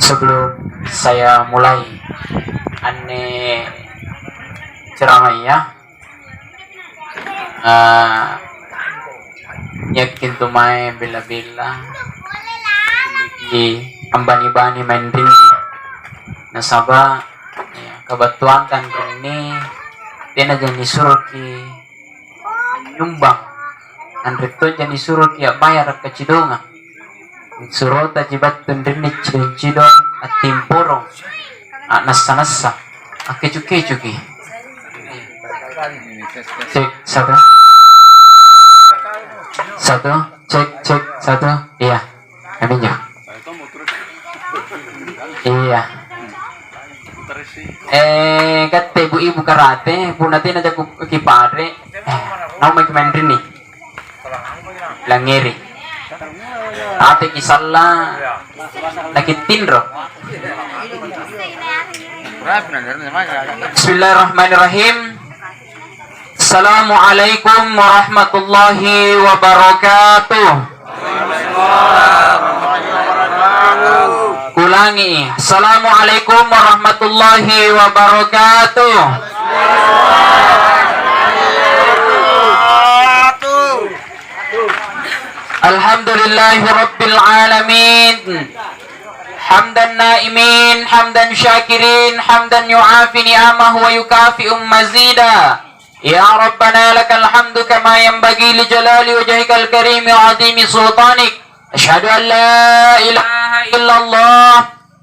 Sebelum saya mulai aneh ceramah ya, yakin tumai bila-bila di ambani-bani main rini nasaba ya, kebetulan kan ini dia jadi suruh ki nyumbang dan itu jadi suruh ki bayar ke cidonga suruh tajibat tundini cidong atim porong nasa kecuki cek satu cek satu iya aminnya iya kata ibu karate punati na jago kipadre nau may kumendrin ni langiri ate kisalla nakitindro. Bismillahirrahmanirrahim. Assalamualaikum warahmatullahi wabarakatuh. Ulangi. Assalamualaikum warahmatullahi wabarakatuh. Alhamdulillahi rabbil alamin. Hamdan naimin, hamdan syakirin, hamdan yu'afi ni'amahu wa yukafi'u mazida. Ya Rabbana lakal hamdu kama yanbaghi li jalali wajhikal karim wa 'azimi sultanik. Asyhadu an la ilaha illallah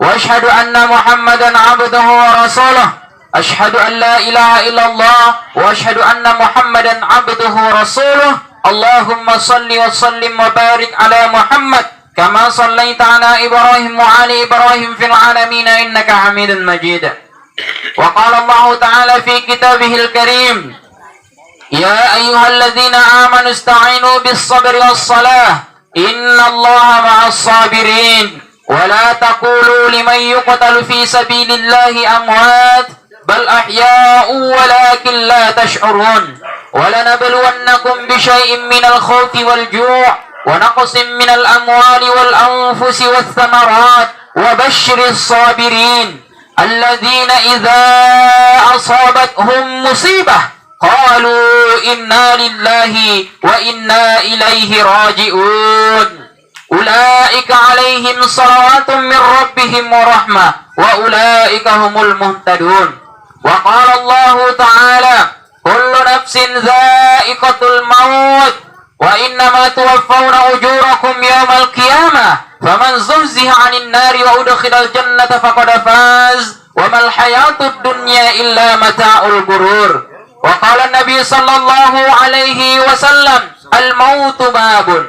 wa asyhadu anna Muhammadan 'abduhu wa rasuluh. Asyhadu an la ilaha illallah wa asyhadu anna Muhammadan 'abduhu wa rasuluh. Allahumma salli wa sallim wa barik ala Muhammad kama sallaita ala Ibrahim wa ali Ibrahim fil alamin innaka Hamidun Majid. Wa qala Allah ta'ala fi kitabihil karim, ya ayyuhalladzina amanu ista'inu bis sabri was salah innallaha ma'as sabirin wa la taqulu liman yuqtalu fi sabilillahi amwat bal ahya'u walakin la tash'urun. ولنبلونكم بشيء من الخوف والجوع ونقص من الأموال والأنفس والثمرات وبشر الصابرين الذين إذا أصابتهم مصيبة قالوا إنا لله وإنا إليه راجعون أولئك عليهم صلوات من ربهم ورحمة وأولئك هم المهتدون. وقال الله تعالى kullu nafsin dha'iqatul maut wa innama tuwaffawna ujurakum yawmal qiyamah faman zuhziha 'anil nari wa udkhilal jannata faqad faz wa mal hayatud dunya illa mata'ul ghurur. Wa qala an-nabi sallallahu alaihi wasallam al mautu babun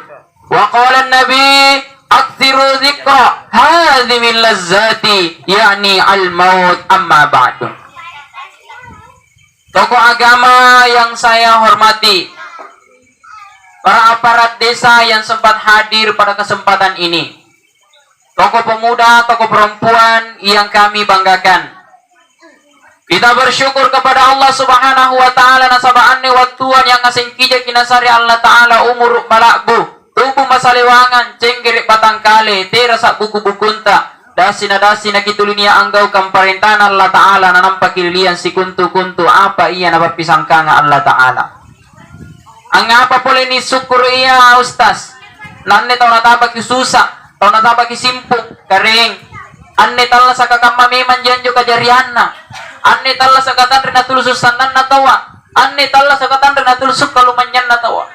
wa qala an-nabi aktsiru dzikra hadhimil lazzati yani al maut amma ba'du. Tokoh agama yang saya hormati, para aparat desa yang sempat hadir pada kesempatan ini, tokoh pemuda, tokoh perempuan yang kami banggakan. Kita bersyukur kepada Allah Subhanahu wa taala nasabaanni wa tuan yang ngasing kija kinasari Allah taala umur balakbu, tubuh masalewangan cenggerik batang kale, terasa buku-bukunta. Dasina kitulunia anggau kamparintan Allah Ta'ala nanampak kilian si kuntu apa iya na berpisangkanga Allah Ta'ala. Ang apa pole ni syukur iya ustaz. Nanne tau nataba ki susah, tau nataba ki simpung, kering. Anne talla sa kakama meman janjo kajarianna. Anne talla sa katan rina tulususan na tawa. Anne talla sa katan rina tulusuk kalumanyan na tawa.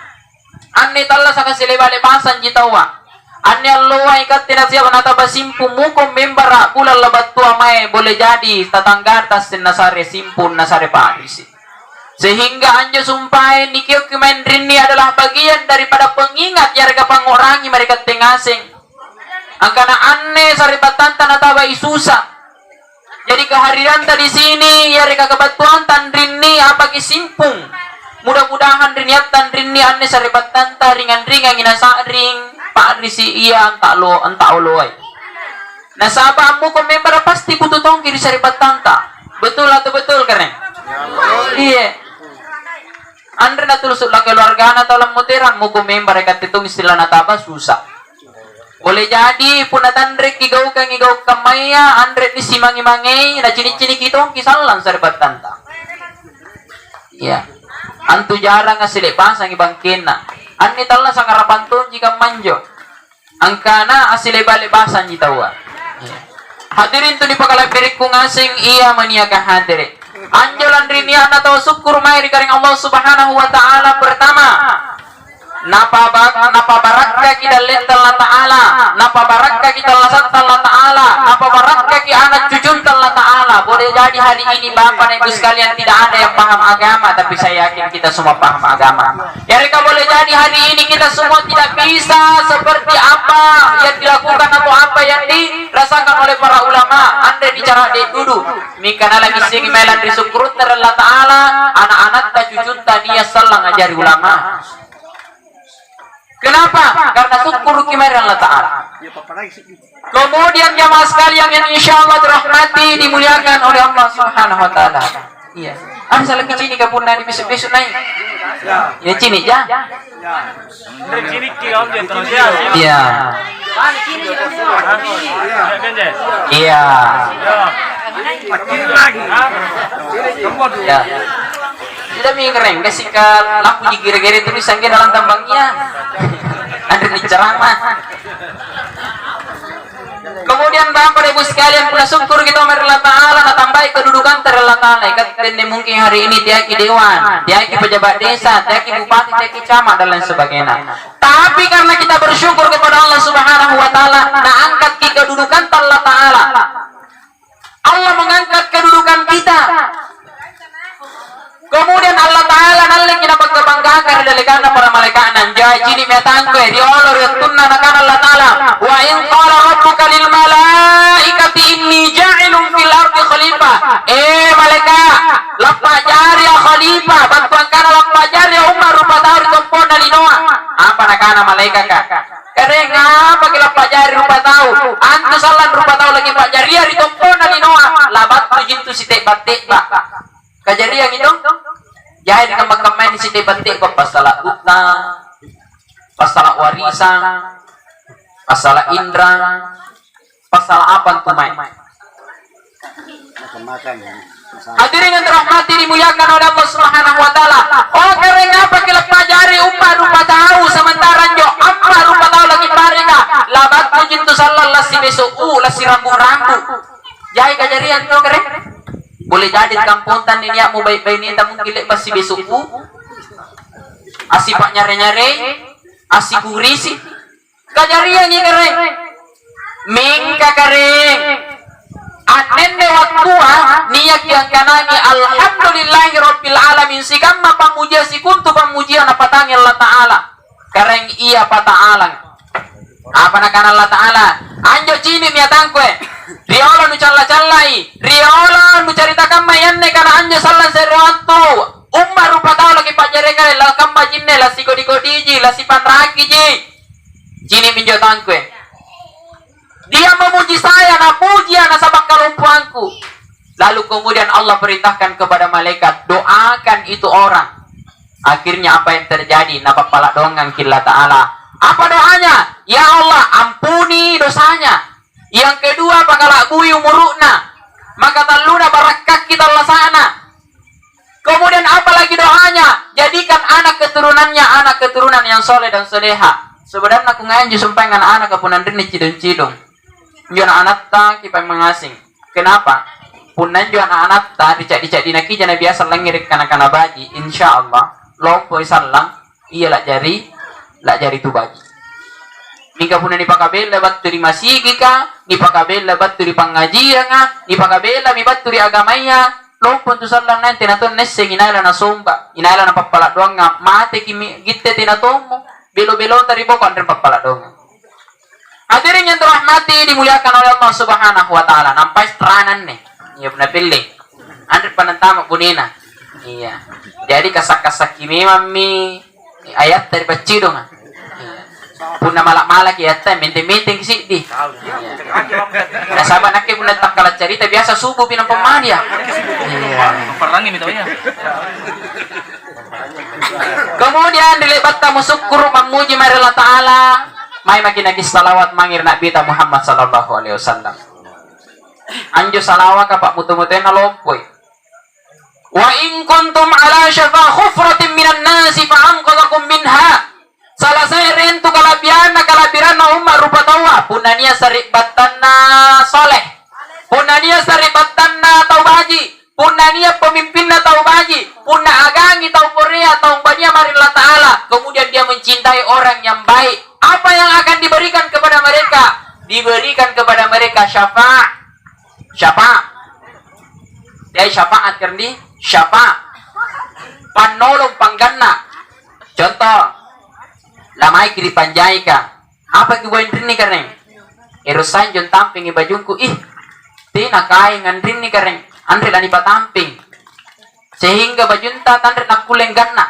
Anne talla sa kasilebale-basan jitawa. Anne Allah ikat tidak siapa nata basimpu mukum membara pula lebat tua mai boleh jadi tatangga tas nasare simpun nasare padisi. Sehingga anjo sumpah nikio kemendrini adalah bagian daripada pengingat yarga pangorangi mereka tengaseng. Angkana anne saripatan tanah isusa. Jadi kehadiran di sini yarga kebatuan tandrini apa kisimpung. Mudah-mudahan riniatan rini anne saripatan ringan-ringan inasaring. Pak Risi iya entak loai. Nah sahabatmu member pasti butuh tongki di saribat tanta. Betul atau betul keren? Iya. Andre na tulusuk la keluarga na talam muteran mo member ikat itong istilah na taba susah. Boleh jadi punatan rek igau kamaya andre di simangi-mangi na cini-cini kita kisalan sarbat tanta. Ya. Antu jarang ngasile pasang ibangkena. Anni talla sangarapan tu jika manjo. Angkana asile balik basan jitawa. Ya. Hadirin tu di pakala beriku ngasing iya maniaga hadirin. Anjolan rinia atau syukur mai karing Allah Subhanahu wa taala pertama. Napa barakka kita lental Allah Ta'ala, napa barakka kita lasat Allah Ta'ala, napa barakka kita anak cucun Allah Ta'ala. Boleh jadi hari ini Bapak dan Ibu sekalian tidak ada yang paham agama, tapi saya yakin kita semua paham agama. Ya mereka boleh jadi hari ini kita semua tidak bisa seperti apa yang dilakukan atau apa yang dirasakan oleh para ulama. Anda bicara di duduk, mikana lagi sing melan disyukur Allah Ta'ala, anak-anak tak cucun tania salah ngajari ulama. Kenapa? Karena syukur kepada Allah Ta'ala. Kemudian jamaah sekalian yang insya Allah dirahmati, dimuliakan oleh Allah Subhanahu Wa Ta'ala. Iya. Asa lagi cini kapun nani besok-besok naik. Ya cini ya. Iya. Iya. Ya. Tidak mengereng, kasih ke lampu di kira-kira itu disangka dalam tambangnya. Ada di ceramah. Kemudian Bapak Ibu sekalian pula syukur kita kepada Allah Ta'ala na tambahi kedudukan Allah Ta'ala. Katanya mungkin hari ini tiaki dewan, tiaki pejabat desa, tiaki bupati, tiaki camat dan lain sebagainya. Tapi karena kita bersyukur kepada Allah Subhanahu Wa Ta'ala, na angkat kedudukan Allah Ta'ala. Allah mengangkat kedudukan kita. Kemudian Allah Ta'ala naleng kita bangga-banggakan dari karena para malaikat nan jai cini metangke di Allah yatunna nakan Allah Ta'ala wa in qala rabbuka lil malaikati inni ja'ilun fil ardi khalifah. Malaikat lappa jari ya khalifah bantuan kana lappa jari ya Umar rupa tauri tompon dari Noah. Apa nakana malaikat kak? Karena ngapa kita pelajari rupa tahu? Antu salan rupa tahu lagi pelajari ya di tompon dari Noah. Labat tu jintu si tek batik pak. Kajari yang itu jahit kembang-kembang di sini batik kok pasalah utang, pasalah warisan, pasalah indra, pasalah apa tuh main. Hadirin yang dirahmati dimuliakan oleh Allah Subhanahu Wa Ta'ala. Oh karena apa kita pelajari umpah rupa tahu sementara jo apa rupa tahu lagi parika labat pujin tu salah lasi besok lasi rambu-rambu. Jahit kajari yang itu keren. Boleh jadi kampuntan ini mau baik-baik ini tak mungkin lek basi besokku asipak nyare-nyare asi kurisi kajarian ini kering mingka kering anen lewat tua niyak yang kanani alhamdulillahi rabbil alamin sikam pamuja sikuntu pamujian apa tangi Allah Ta'ala kering iya apa Ta'ala apa nakan Allah Ta'ala anjo cini miatangkwe Riola nu calla-callai, Riola nu ceritakan mayanne karena anjo salan seruantu. Umar rupa tahu lagi pajareka la kamba jinne la sikodi-kodiji la sipan raki ji. Jini minjo tangkwe. Dia memuji saya na puji na sabak kalumpuanku. Lalu kemudian Allah perintahkan kepada malaikat doakan itu orang. Akhirnya apa yang terjadi? Napa pala dongang killa Ta'ala. Apa doanya? Ya Allah ampuni dosanya. Yang kedua bakal bui umurukna maka taluna barakah kita lasana. Kemudian apa lagi doanya? Jadikan anak keturunan yang soleh dan soleha. Sebenarnya aku ngaji sumpah dengan anak kepunan rini cidung-cidung. Jona anak tak kipai mengasing. Kenapa? Punan jona anak tak dicak dinaki jana biasa lengirik kana-kana baji. Insya Allah lopo salang iya lak jari tu baji. Nika puna ni pakabela baturi masigi ka, ni pakabela baturi pangajian nga, ni pakabela mi baturi agamaya, lompon tu sallan nanti naton nesse inala na somba, inala na papala doang nga, mate kimi gitte tinatomo, belo-belo taribo ko andre papala doang. Hadirin yang dirahmati dimuliakan oleh Allah Subhanahu Wa Ta'ala, nampai stranan nih, iya puna pilih, andre panantama punina, iya, jadi kasak-kasak kimi mami, ayat dari bacido nga. Puna malak-malak ya teh minting-minting sih di. Nah sahabat naknya puna tak kalah cerita biasa subuh pinang pemain ya. Perang ini tahunya. Kemudian dilibat tamu syukur memuji mari Allah Ta'ala. May makinagis salawat mangir nak bita Muhammad sallallahu alaihi wasallam. Anjo salawat ka pak mutu-mutu na lompoy. Wa in kuntum ala syafa khufratin minan nasi fa anqadhakum minha. Salah saya rentu kalabian na umma rupa tawa punania saribatanna soleh. Punania saribatanna taubaji. Punania pemimpinna taubaji. Punna agangi tau Korea tau bania marillah ta'ala. Kemudian dia mencintai orang yang baik. Apa yang akan diberikan kepada mereka? Diberikan kepada mereka syafaat. Syafaat. Dia syafaat kerni syafaat. Panolong pangganna. Contoh. Lamai kiri panjai ka. Apa kibuin rini kareng? Erosan jon tamping ibajungku. Ih. Tina kai ngandrin ni kareng. Andre lani patamping. Sehingga bajunta tandre nakuleng ganna.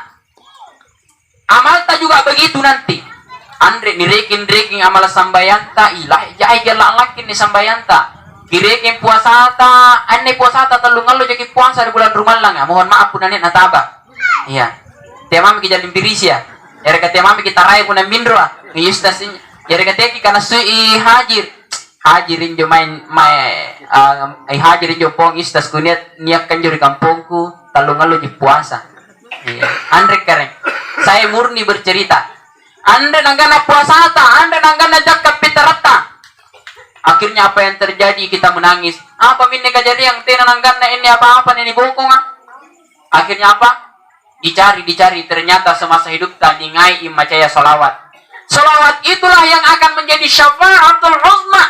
Amalta juga begitu nanti. Andre nirekin amal sambayanta ilah jai jala lakin ni sambayanta. Kirekin puasata, anne puasata talungan lo jadi puasa di bulan Ramadan ya. Mohon maaf punane nataba. Iya. Tema mi kijalin birisia. Ya reka tema mi kita rai punan mindro. Yustas ya reka teki kana sui hajirin jo hajirin jo pong istas kuniat niak kan di kampungku talungan lo di puasa. Iya. Andre keren. Saya murni bercerita. Anda nanggana puasata, Anda nanggana jakat pitarata. Akhirnya apa yang terjadi? Kita menangis. Apa minne kejadian yang tina nanggana ini apa-apa ini bokong? Akhirnya apa? Dicari. Ternyata semasa hidup tadi ngai imacaya salawat. Salawat itulah yang akan menjadi syafaatul uzma.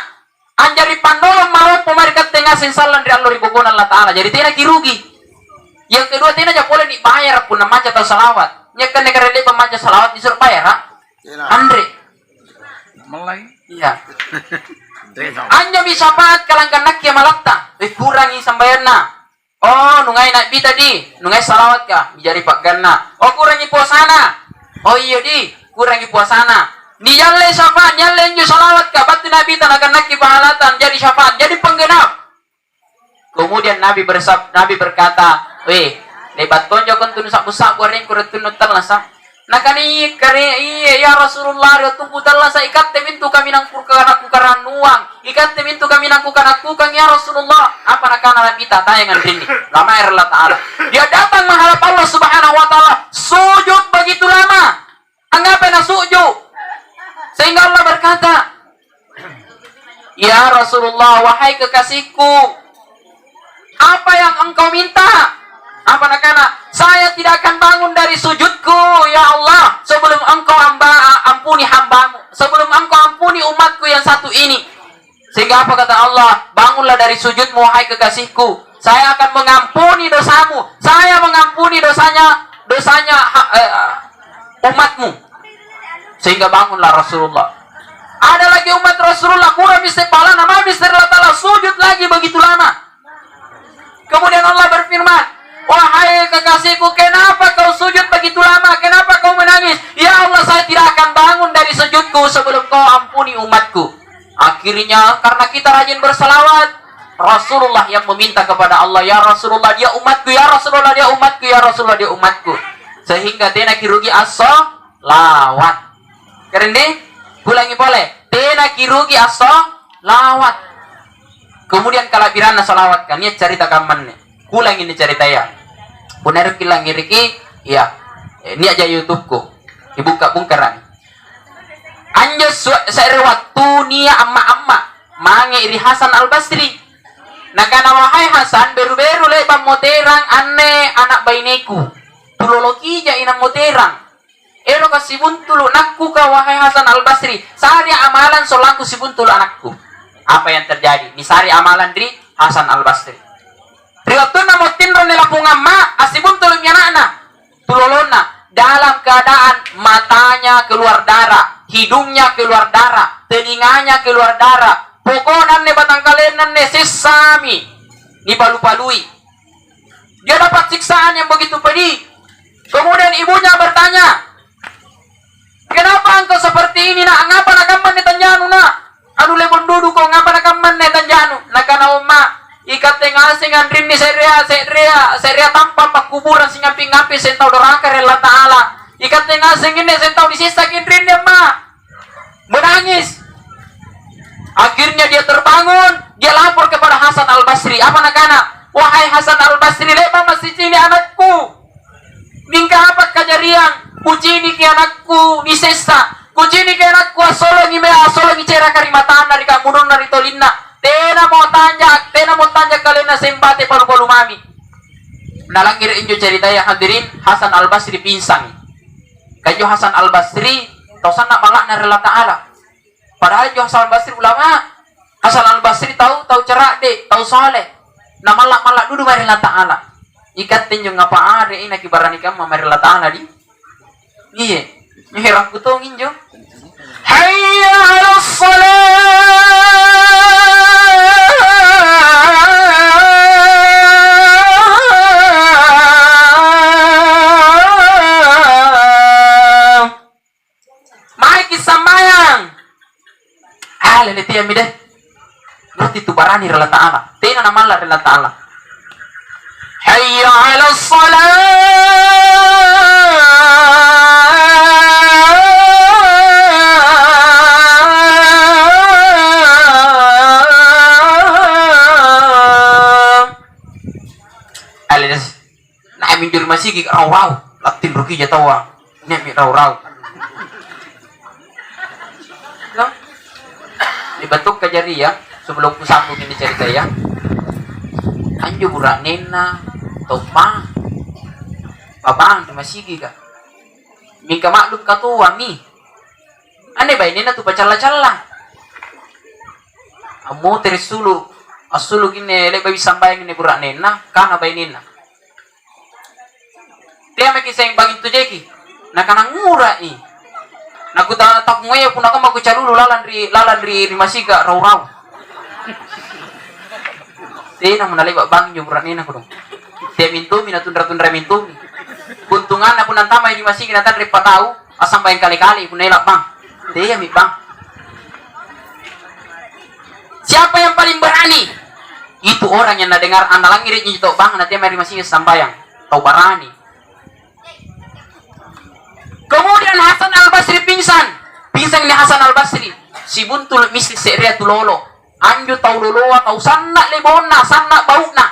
Anjari panolong mau pemarikat tengah sinsalan dari Allah ribukun Allah Ta'ala. Jadi tina kirugi. Yang kedua tina aja boleh dibayar pun nama atau salawat. Nyekan negara dia pemaca salawat disuruh bayar, ha? Andre. Mulai. Iya. Anja bisa paat kalangkan nak ya malakta. Kurangi sambayana. Oh, nungai nak bi tadi. Nungai salawat ka. Bijari pak ganna. Oh, kurangi puasana. Oh iya di. Kurangi puasana. Di jalan syafaat, jalan ju salawat ka. Batu nabi tanakan nak pahalatan. Jadi syafaat. Jadi penggenap. Kemudian Nabi berkata, weh, lebat tonjok untuk nusak-nusak goreng kuretun talasa. Nakani kare iya ya Rasulullah ya tunggu talasa ikat temintu kami nangkur aku karanuang. Ikat temintu kami nangkur aku kang ya Rasulullah. Apa nakana Nabi tatayangan ini. Lama Allah Ta'ala. Dia datang menghadap Allah Subhanahu wa taala. Sujud begitu lama. Anggapnya sujud. Sehingga Allah berkata, "Ya Rasulullah, wahai kekasihku, apa yang engkau minta?" Apa nakana? Saya tidak akan bangun dari sujudku, ya Allah, sebelum engkau ampuni hambamu, sebelum engkau ampuni umatku yang satu ini. Sehingga apa kata Allah? Bangunlah dari sujudmu, wahai kekasihku. Saya akan mengampuni dosamu. Saya mengampuni dosanya umatmu. Sehingga bangunlah Rasulullah. Ada lagi umat Rasulullah kurang mistipala nama Mister Allah Ta'ala sujud lagi begitu lama. Kemudian Allah berfirman, wahai kekasihku, kenapa kau sujud begitu lama? Kenapa kau menangis? Ya Allah, saya tidak akan bangun dari sujudku sebelum kau ampuni umatku. Akhirnya karena kita rajin bersalawat, Rasulullah yang meminta kepada Allah, ya Rasulullah dia umatku, ya Rasulullah dia umatku, ya Rasulullah dia umatku. Sehingga tena kirugi as-salawat. Keren deh? Ulangi boleh. Tena kirugi as-salawat. Kemudian kalabirana salawat kan, ini cerita kaman nih. Kulang ini cerita ya. Benar kilang iriki, ya. Ini aja YouTubeku. Dibuka bungkaran. Anja saya waktu nia amma mange iri Hasan Al Basri. Nakana wahai Hasan beru-beru lebam moterang anne anak baineku. Tuloloki ja inang moterang. Elo kasih buntulu nakku ka wahai Hasan Al Basri. Sari amalan solaku si buntulu anakku. Apa yang terjadi? Ini sari amalan dari Hasan Al Basri. Riwatuna motinro nila pungamma asibun tulung yanana tulolona dalam keadaan matanya keluar darah, hidungnya keluar darah, telinganya keluar darah, pokonan ne batang kalenan ne sesami dipalu-palui. Dia dapat siksaan yang begitu pedih. Kemudian ibunya bertanya, kenapa engkau seperti ini nak? Ngapa nakaman ne tanjanu nak? Anu lebon dudu kau ngapa nakaman ne tanjanu? Nakana umma ikat tengah singan rini seria tanpa pak kuburan singa pingapi sentau doraka rela Ta'ala. Ikat tengah singin sentau disisakin rini ma. menangis. Akhirnya dia terbangun, dia lapor kepada Hasan Al-Basri. Apa nak? Wahai Hasan Al-Basri, lepa masih ini anakku. Mingka apa kajariang? Kujini ke anakku ni sesa. Kujini ke anakku asolo ni mea asolo ni cera karimatan dari kamudon dari tolinna. Tena mau tanya kalian sembate palu-palu mami. Nalangir injo cerita ya hadirin, Hasan Al-Basri pinsang. Kajo Hasan Al-Basri tau sana malak na rela ta'ala. Padahal jo Hasan Al-Basri ulama. Hasan Al-Basri tahu cerak de, tahu soleh. Na malak dulu mari rela ta'ala. Ikat tinjung ngapa ada ina kibarani kamu mari rela ta'ala di. Iya, nyerang kutong injo. Hayya 'alas leletia mide berarti tu barani rela ta'ala tena namalla rela ta'ala hayya 'alas salah alias na mindir masigi raw latin ruki jatawa nyami raw dibentuk kejari ya sebelum ku sambung ini cerita ya. Anjo burak nena topa babang di masigi ka mingka maklum katua mi ane bay nena tu pacala-cala amu terisulu asulu gini le bayi sambayang ini burak nena kana bay nena dia makisah yang bagi tu jeki na kana ngura i naku tak ngoye pun aku maku calulu lalan ri masiga raw tena menalai bang jumran ini aku dong te mintumi na tundra mintumi buntungan na pun nantama di masiga natan ri patau asam bayang kali-kali pun elak bang te ya mi bang siapa yang paling berani itu orang yang dengar analang iri nyito bang nanti mari masiga sambayang tau barani. Kemudian Hasan Al-Basri pingsan ni Hasan Al-Basri si buntul misi seria tulolo anju tau loloa tau sanna lebona sanna bauna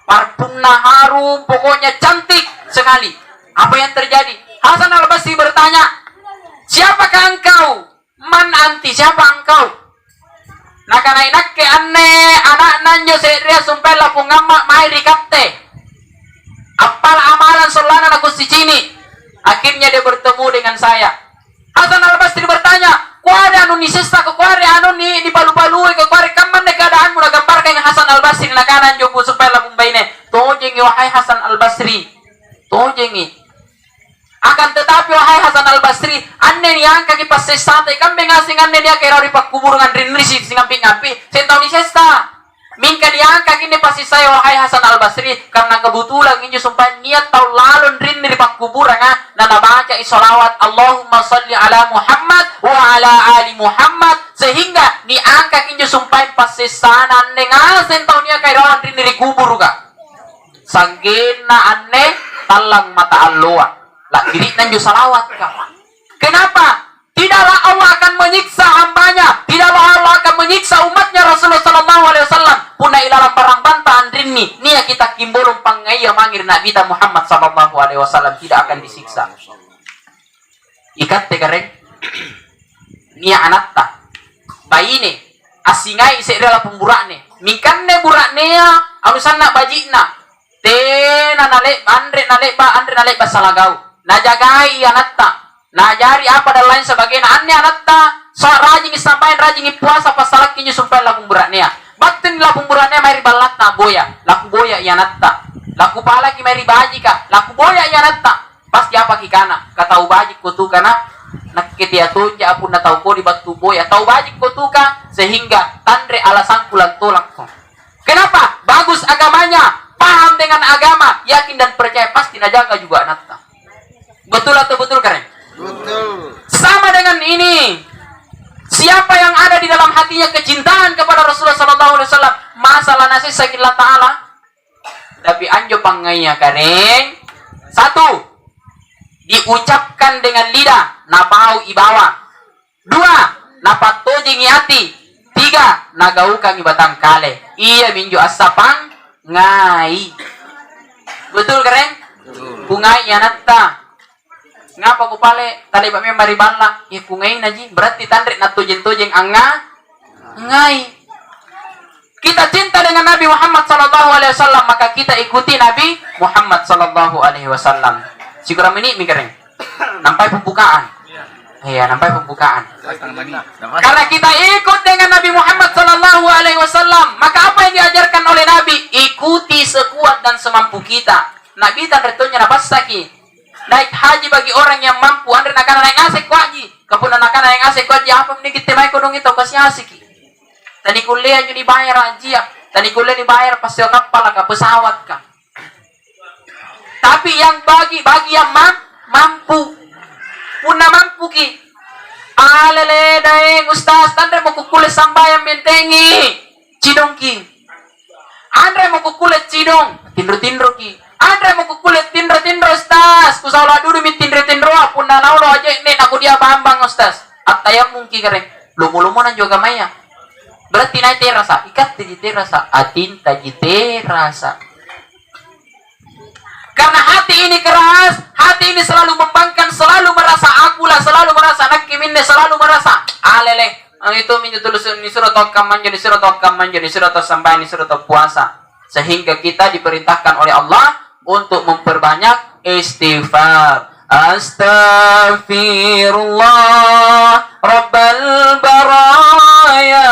parfumna harum pokoknya cantik sekali. Apa yang terjadi? Hasan Al-Basri bertanya, siapakah engkau? Man anti, siapa engkau? Nakana ke anne anak nanyo seria sumpela pungamma mai rikatte apal amalan solana aku si cini. Akhirnya dia bertemu dengan saya. Hasan Al-Basri bertanya, kuare anu ni sesta ke kuare anu ni palu-palu ke kuare kaman de keadaanmu na gambarkan Hasan Al-Basri na kanan jogo supaya labung baine. Tojengi wahai Hasan Al-Basri. Tojengi. Akan tetapi wahai Hasan Al-Basri, anne ni angka ki pas sesta te kambe ngasing anne dia kira ri pakuburan rinri si singampi-ngampi. Sentau ni sesta. Mingka diangkat ini pasti saya wahai Hasan Al-Basri karena kebetulan ini sumpah niat tau lalun rin di kuburan na nabaca isolawat Allahumma salli ala Muhammad wa ala ali Muhammad sehingga diangkat ini sumpah pasti sana nengasen tau niya kay rawan rin di kubur ka sanggena anne talang mata Allah lah diri nanju salawat ka. Kenapa? Tidaklah Allah akan menyiksa hambanya, tidaklah Allah akan menyiksa umatnya Rasulullah SAW. Puna ilalang barang bantaan rinni, nia kita kimbolong pangaya mangir Nabi Muhammad SAW tidak akan disiksa. Ikat tegareng, nia anatta, bayine, asingai seirela pemburakne, mikanne buraknea, alusan nak bajikna, tena nalek andre nalek basalagau, najagai anatta. Nah jari apa dan lain sebagainya aneh anatta so rajin sampai rajin puasa pasalak kinyo sumpah lakung beratnya batin lakung beratnya mari balat na boya laku boya ya natta laku pala ki mari baji ka laku boya ya natta pasti apa ki kana katau baji kutu kana nakketia tunja apun na tau ko di batu boya tau baji kutu ka sehingga tandre alasan kulang tolak. Kenapa? Bagus agamanya, paham dengan agama, yakin dan percaya pasti najaga juga natta. Betul atau betul karen? Betul. Sama dengan ini. Siapa yang ada di dalam hatinya kecintaan kepada Rasulullah SAW, masalah nasi sakitlah ta'ala. Tapi anjo pangainya kareng. Satu, diucapkan dengan lidah, napau ibawa. Dua, napat toji ngiati. Tiga, nagaukang ibatang kale. Iya minjo asapang ngai. Betul kereng? Kungai yanatta. Ngapa ko pale tali ba may maribala? Ya kungai na ji. Berarti tandrik na tujeng-tujeng anga ngai. Kita cinta dengan Nabi Muhammad sallallahu alaihi wasallam, maka kita ikuti Nabi Muhammad sallallahu alaihi wasallam. Siguro ini mikirin. Nampai pembukaan. Iya, nampai pembukaan. Karena kita ikut dengan Nabi Muhammad sallallahu alaihi wasallam, maka apa yang diajarkan oleh Nabi? Ikuti sekuat dan semampu kita. Nabi tan retonya napasaki. Naik haji bagi orang yang mampu, andre nakana naik asik kwaji. Kapuna nakana naik asik kwaji apa mending kita mai kodong itu kasih asiki. Tadi kuliah jadi dibayar aja. Tadi kuliah dibayar pasti kapal ka pesawat ka. Tapi yang bagi yang mampu. Puna mampu ki. Alele daeng ustaz, andre mau kukulit sambayang bentengi. Cidong ki. Andre mau kukulit cidong. Tindro ki. Andre mau kukulit tindro ustaz. Kusaulah dulu mit tindro puna naulo aja nek aku dia bambang ustaz. Ataya mungkin keren. Lumo-lumo nan juga maya. Berarti naik terasa. Ikat di terasa. Atin taji terasa. Karena hati ini keras, hati ini selalu membangkang, selalu merasa akulah, selalu merasa nakiminne, selalu merasa alele. Itu minjutulus ni surat kamman jadi surat kamman jadi surat sampai ni surat puasa. Sehingga kita diperintahkan oleh Allah untuk memperbanyak istighfar. Astaghfirullah Rabbal baraya.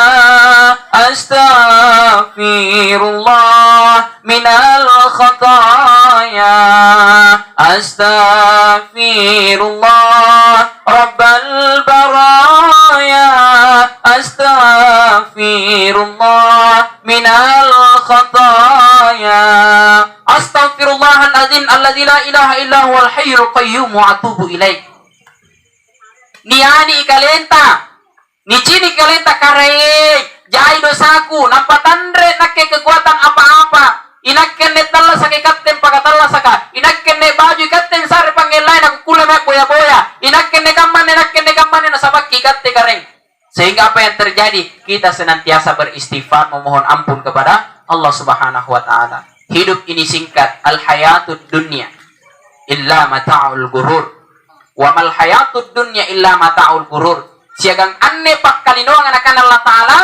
Astaghfirullah minal khataya. Astaghfirullah Rabbal baraya. Astaghfirullah minal khataya. Astaghfirullahaladzim alladzi la ilaha illa huwal hayyul qayyum wa atubu ilaih. Niani ikalenta, nicini ikalenta kareng, jai dosaku, nampak tandre nakke kekuatan apa-apa. Inakken ne talla sake katten pakatalla saka, inakken ne baju katten sare pangelai aku kula me boya-boya, inakken ne kamane na sabaki katte kareng. Sehingga apa yang terjadi? Kita senantiasa beristighfar memohon ampun kepada Allah Subhanahu wa taala. Hidup ini singkat, al hayatud dunya illa mata'ul gurur. Wa mal hayatud dunya illa mata'ul gurur. Siagang anne pakkalinoang akan Allah taala.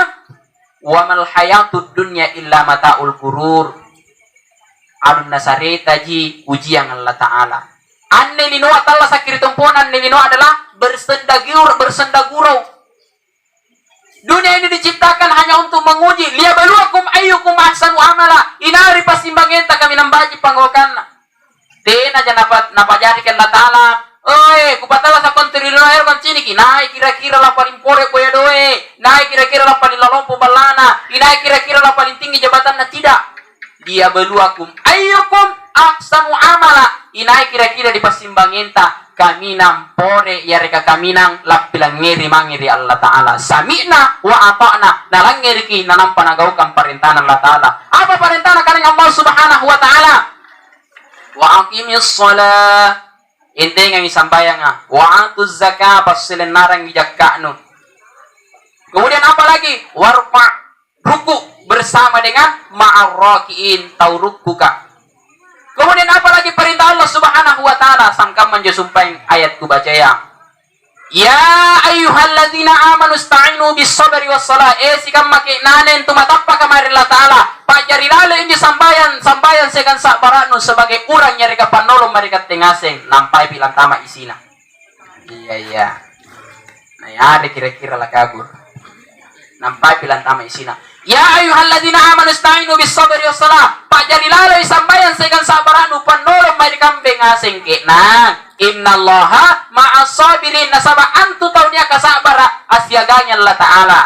Wa mal hayatud dunya illa mata'ul gurur. Alun nasareta ji ujian Allah taala. Anne lino atalla sakir tumponan, anne lino adalah bersendagurau. Dunia ini diciptakan hanya untuk menguji. Liyabluwakum ayyukum ahsanu amala. Inari pasimbangenta kami nambaji panggokan. Tena aja napa jadi kan Allah taala. Oi, kupatala sa kontrilo air kon cini ki. Nai kira-kira la paling pore boya doe. Nai kira-kira la paling lalompo balana. Inai kira-kira la paling tinggi jabatan na tidak. Liyabluwakum ayyukum ahsanu amala. Inai kira-kira di pasimbangenta kami nampore ya reka kami nang lapilang ngiri mangiri Allah taala. Sami'na wa ata'na. Nalangiri ki nanam panagaukan perintahan Allah taala. Apa perintahan kaning Allah Subhanahu wa taala? Wa aqimis shalah. Inti nga sambayang wa atuz zakah pasilen narang gijakanu. Kemudian apa lagi? Warfa ruku bersama dengan ma'arrakiin tau rukuka. Kemudian apa lagi perintah Allah Subhanahu wa taala? Sangkam menjesumpain ayat ku baca ya. Ya ayyuhalladzina amanu ista'inu bis sabri was salah. Sikam make nanen tumatappa kamari Allah taala. Pajari lale ini sambayan sekan sabaranu sebagai urang nyari ka panolong mereka tengaseng nampai bilang tama isina. Iya. Nah ya ada kira-kira lah kabur. Nampai bilang tama isina. Ya ayyuhalladzina amanu ista'inu bis sabri was salah. Pajari lale sambayan sekan sabaranu panolong mereka bengaseng ke. Nah, innallaha ma'as sabirin. Nasaba antu taunya kasabara asyaganya Allah taala.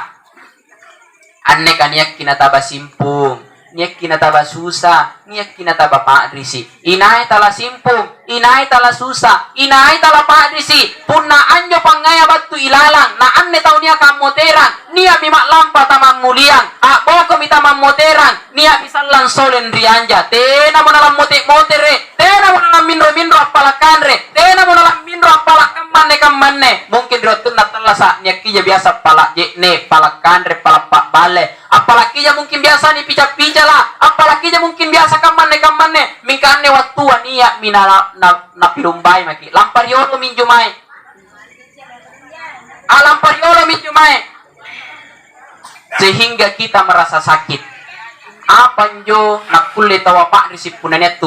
Anne kaniyak kinataba simpung, niyak kinataba susah, niyak kinataba paadrisi. Inay tala simpung, inai tala susah, inai tala padisi, punna anjo pangaya batu ilalang, na anne tau nia kamoterang, nia mimak lampa tamam muliang, boko mi tamam moterang, nia misallan solen rianja, tena mo nalam motere, tena mo nalam minro apalakanre, tena mo nalam minro apalak kamane, mungkin dirotun natalasa nia kija biasa palak jekne, palakanre, palak pak bale, apalagi ya mungkin biasa nih pija lah, apalagi ya mungkin biasa kamane mingkane waktu ania minala na pilumbai maki lampariolo minjumai lampariolo minjumai sehingga kita merasa sakit apa njo nakulle tawa pak risipunane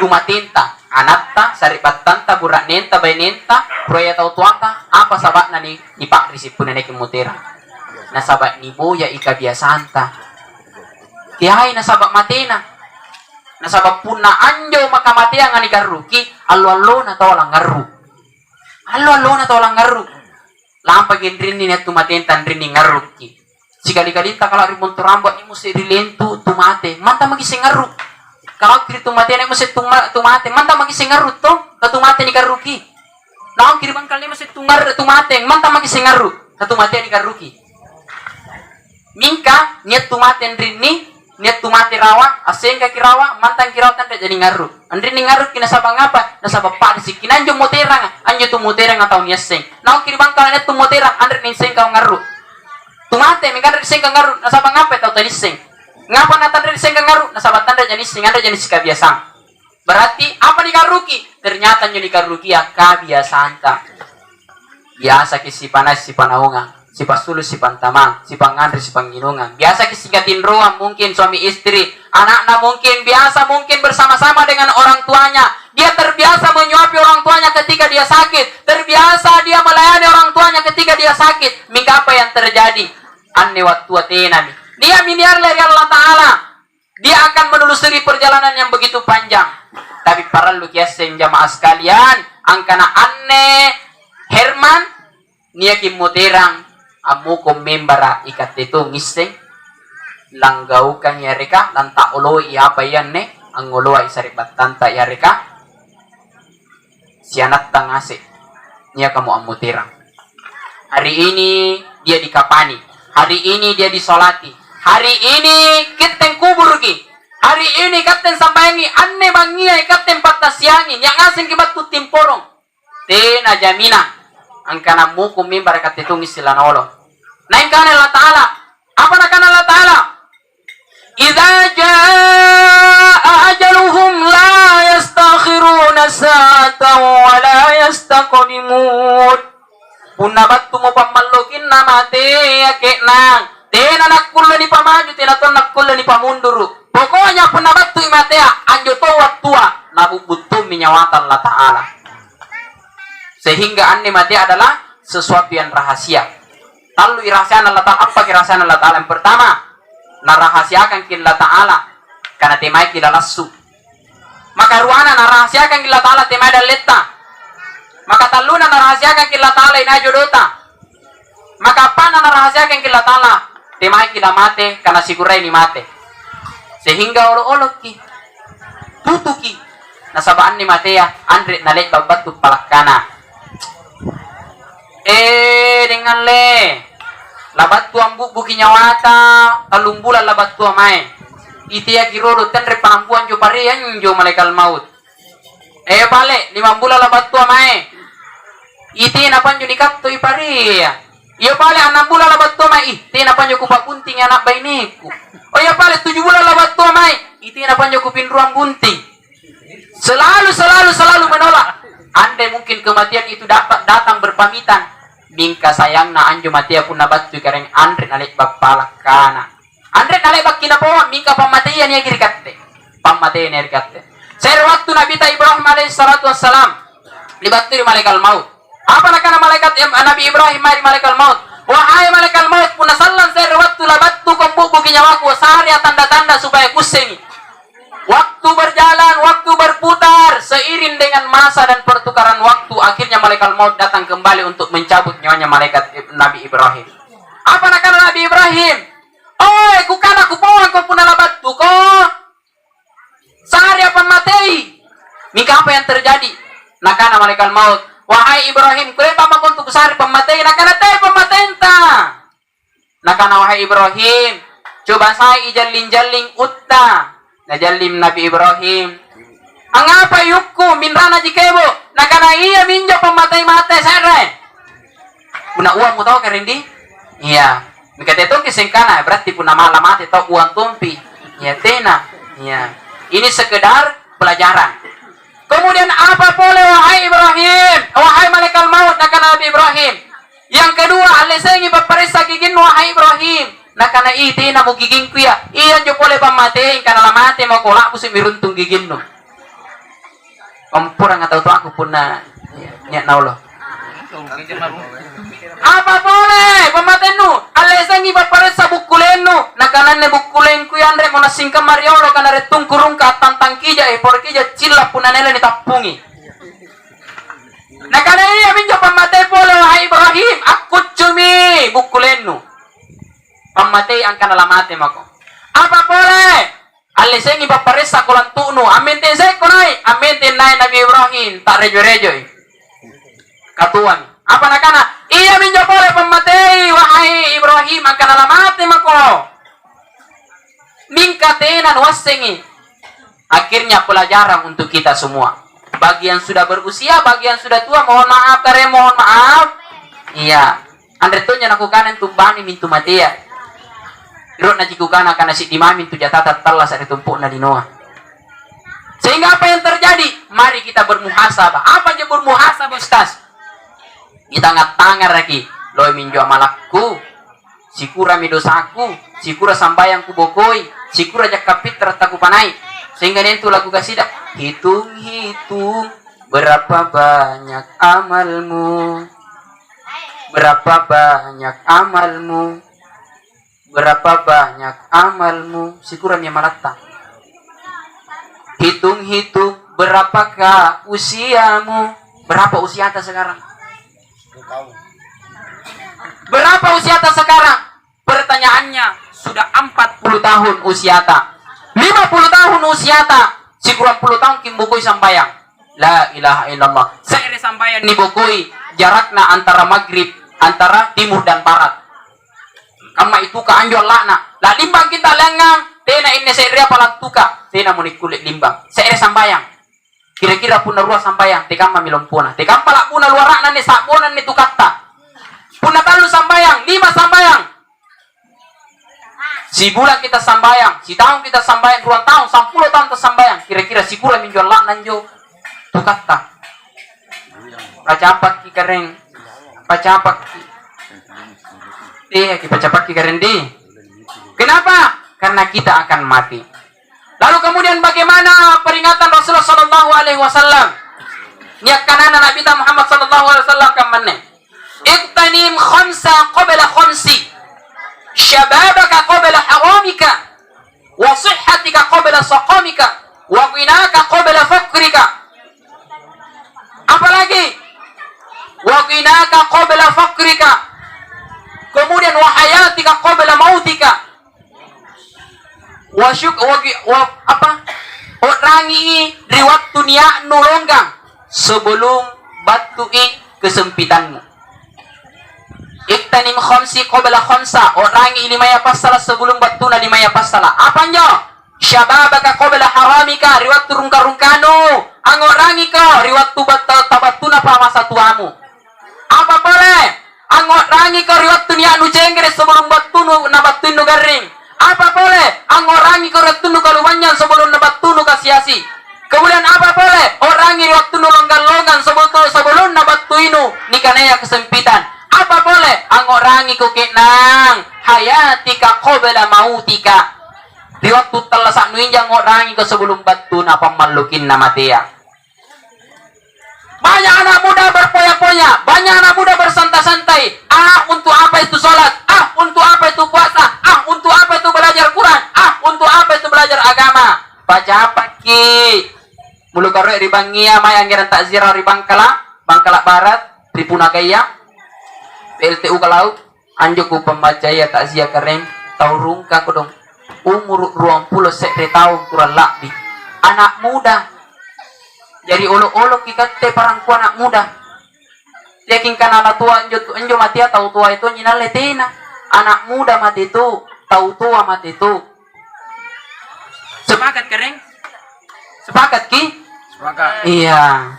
tumatenta anatta saribattanta burak nenta bainenta proya tau tuata apa sabakna ni pak risipunane kimutera nasabak ni boya ika biasanta kiai nasabak matena nasabak punna anjo maka matea ngani garuki allo na tawalang garu allo na tawalang garu lampa gendrini ne tumatenta rini garuki sikali-kali ta kalau ribon turambak ni musti rilentu tumate manta magising garu kalau kiri tumate ni musti tumate manta magising garu to katumate ni garuki lawan kiri bangkal ni musti tumate manta magising garu katumate ni garuki mingka niat tumaten rini niat tumate rawa asengka kirawa mantan kirawa tanda jadi ngaru andri ni ngaru kina sabang apa nasabang pak disi kina anjo moterang anjo tu moterang atau niaseng naon kiri bangkal niat tu moterang andri ni sengka ngaru tumate mingka andri sengka ngaru nasabang apa tau tadi seng ngapa nata andri sengka ngaru nasabang tanda jadi seng anda jadi sikabiasang berarti apa ni karuki ternyata nyo ni karuki ya kabiasaan ta biasa kisi panas si panaunga si pasulu si pantamang, si pangandri, si panginungan. Biasa kisingkatin ruang mungkin suami istri, anaknya mungkin biasa mungkin bersama-sama dengan orang tuanya. Dia terbiasa menyuapi orang tuanya ketika dia sakit, terbiasa dia melayani orang tuanya ketika dia sakit. Mingga apa yang terjadi? Anne waktu atenami. Dia miniar dari Allah Ta'ala. Dia akan menelusuri perjalanan yang begitu panjang. Tapi para lukiasen jamaah sekalian, angkana anne Herman, niakim muterang amu ko membara ikat itu ngiseng langgau kan yareka lanta olo iya bayan ne ang olo ay saribat tanta yareka sianak tangase niya kamu amutirang hari ini dia dikapani hari ini dia disolati hari ini kiteng kubur ki hari ini katen sambayangi anne bangia ikaten patasiangi yang asing kibat timporong tena jamina angkana muku mimbar kat itu ngisilan olo naikkan Allah Ta'ala. Apa nakkan Allah Ta'ala? Idza jaa ajaluhum la yastakhiruna sa'atan wa la yastaqdimun. Punna battu mo pamalokin na mate yakek nang. Tena nakkulla ni pamaju, tena ton nakkulla ni pamunduru. Pokoknya punna battu imatea anjo to wattua nabubutum minyawatan Allah Ta'ala. Sehingga anne mate adalah sesuatu yang rahasia. Lalu irahasian Allah Ta'ala, apa kirahasian Allah Ta'ala? Yang pertama, narahasiakan Allah Ta'ala karena temai kita lasu. Maka ruana narahasiakan Allah Ta'ala temai dan letta. Maka taluna narahasiakan Allah Ta'ala ina jodota. Maka apa narahasiakan Allah Ta'ala temai kita mate karena sigurai ni mate. Sehingga olo-olo ki tutuki nasabaan ni mate ya andre nalek babatu palakana. Dengan le labat tuang buki nyawata talung bulan labat tua mai itia kirodo tenre panampuan jo parian jo malaikat maut balik 5 bulan labat tua mai iti napan jo nikap tu iparia iyo balik 6 bulan labat tua mai iti napan jo kupak bunting anak bainiku oh ya balik 7 bulan labat tua mai iti napan jo kupin ruang bunting selalu menolak. Andai mungkin kematian itu dapat datang berpamitan bingka sayang na anjo matia pun nabattu kareng andre nalek bapalak kana andre nalek bakina po bingka pamatian ya girikatte pamatian ya girikatte saya waktu Nabi Ibrahim alaihi salatu wassalam libaturi malaikat maut apa nakana malaikat Nabi Ibrahim mari malaikat maut wahai malaikat maut pun sallan saya waktu labattu kombuku kinyawaku sehari tanda-tanda supaya kusengi waktu berjalan, waktu berputar seiring dengan masa dan pertukaran waktu akhirnya malaikat maut datang kembali untuk mencabut nyawanya malaikat Nabi Ibrahim. Apa nak kata Nabi Ibrahim? Oi, kukana kupawang kau punala batu ko. Sehari apa matei? yang terjadi? Nakana malaikat maut, wahai Ibrahim, kule pama untuk besar pematei, nakana teh pematei ta. Nakana wahai Ibrahim, coba saya ijalin-jalin utta. Najalim Nabi Ibrahim. Angapa yukku minrana jikebo? Nakana iya minjo pematei-matei sere. Guna uang mu tahu kerendi? Iya. Mikate itu kisengkana berarti pun nama alamat atau uang tumpi. Ya tena. Ya. Ini sekedar pelajaran. Kemudian apa boleh wahai Ibrahim? Wahai malaikat maut nakana Nabi Ibrahim. Yang kedua, alesengi baparisa gigin wahai Ibrahim. Nakana iti na mo gigin ku ya. Iyan jo boleh pamate kana lamate mo kolak pusi miruntung gigin no. Kampurang atau tu aku pun na nya naulo. Apa boleh pamatenu? Alesengi baparisa bukulenu. Nakana ne bukulen ku yan re mo nasingka mariolo kana retung kurung ka tantang kija por kija cilla punanele ni tapungi. Nakana iya minjo pamatay polo wahai Ibrahim, aku cumi bukulenu. Pamatay ang kanalamate mako. Apa boleh? Alesengi baparisa kulan tuno. Amin ten se konai, amin ten nai Nabi Ibrahim tak rejo-rejo. Katuan. Apa nakana? Iya minjo boleh pamatay wahai Ibrahim ang kanalamate mako. Mingkatenan wasengi. Akhirnya pelajaran untuk kita semua. Bagi yang sudah berusia, bagi yang sudah tua, mohon maaf kare, mohon maaf. Iya. Andre tunya nakukanan tumbani mintu matia. Irot na jikukana kana si dimami tu jatata talas ari tumpuk na dinoa. Sehingga apa yang terjadi? Mari kita bermuhasabah. Apa aja bermuhasabah, Ustaz? Kita ngatangar lagi. Loy minjo amalakku. Sikura mi dosaku, sikura sambayangku bokoi, sikura jakapit rataku panai. Sehingga itu lagu kasidah. Hitung-hitung berapa banyak amalmu. Berapa banyak amalmu. Berapa banyak amalmu. Sikura mi malata. Hitung-hitung berapakah usiamu. Berapa usia anda sekarang? Berapa usia anda sekarang? Pertanyaannya, sudah 40 tahun usia anda. 50 tahun usia anda. Si kurang 10 tahun kim bukui sambayang. La ilaha illallah. Saya sambayang ni bukui jarakna antara maghrib, antara timur dan barat. Kama itu ka anjol lakna. La limbang kita lengang. Tena ini saya palantuka. Tena muni kulit limbang. Saya sambayang. Kira-kira puna ruah sambayang. Tekama milompuna. Tekam palak puna luarakna ni sabonan ni tukata. Puna talu sambayang. 5 sambayang. Si bulan kita sambayang, si tahun kita sambayang, 2 tahun, 10 tahun kita sambayang. Kira-kira si bulan minjual lak nanjo. Tukata. Pacapak ki kareng. Pacapak ki. Ki pacapak ki kareng di. Kenapa? Karena kita akan mati. Lalu kemudian bagaimana peringatan Rasulullah sallallahu alaihi wasallam? Niat kanana Nabi Muhammad sallallahu alaihi wasallam kamane. Iqtanim khamsa qabla khamsi. Syababaka qabla haramika wa sihhatika qabla saqamika wa ghinaka qabla fakrika. Apalagi? Wa ghinaka qabla fakrika. Kemudian wa hayatika qabla mautika. Wa apa? Orangi riwat dunia nulonggang sebelum batui kesempitanmu. Iktanim khamsi qabla khamsa. Orangi 5 pasala sebelum batuna 5 pasala. Apanya? Syababaka qabla haramika. Riwat rungka-rungkanu. Ang orangi ka riwat tabatuna pa masa tuamu. Apa boleh? Ang orangi ka riwat dunia nu jengre sebelum batunu na batunu garing. Apa boleh? Ang orangi ka riwat tunu kaluwanyan sebelum na batunu kasiasi. Kemudian apa boleh? Orangi riwat tunu longgan-longgan sebelum na batuinu nikanaya kesempitan. Apa boleh? Ang orangi ko kenang hayatika qabla mautika. Di waktu talasak nuinjang orangi ko sebelum batu na pamalukin na matia. Banyak anak muda berpoya-poya, banyak anak muda bersantai-santai. Untuk apa itu sholat? Untuk apa itu puasa? Untuk apa itu belajar Quran? Untuk apa itu belajar agama? Baca apa ki? Mulu karo ribangia mayang geran takzira ribangkala, Bangkala Barat, Tripunagaya. PLTU kalau anjoku pembaca ya takziah keren taurung ka kodong umur 20 tahun kurang lebih anak muda Jadi olok-olok ikat te parangku anak muda. Yakin kan anak tua enjo mati tahu tua itu nyinal letina. Anak muda mati itu, tahu tua mati itu. Sepakat kering? Sepakat ki? Sepakat. Iya.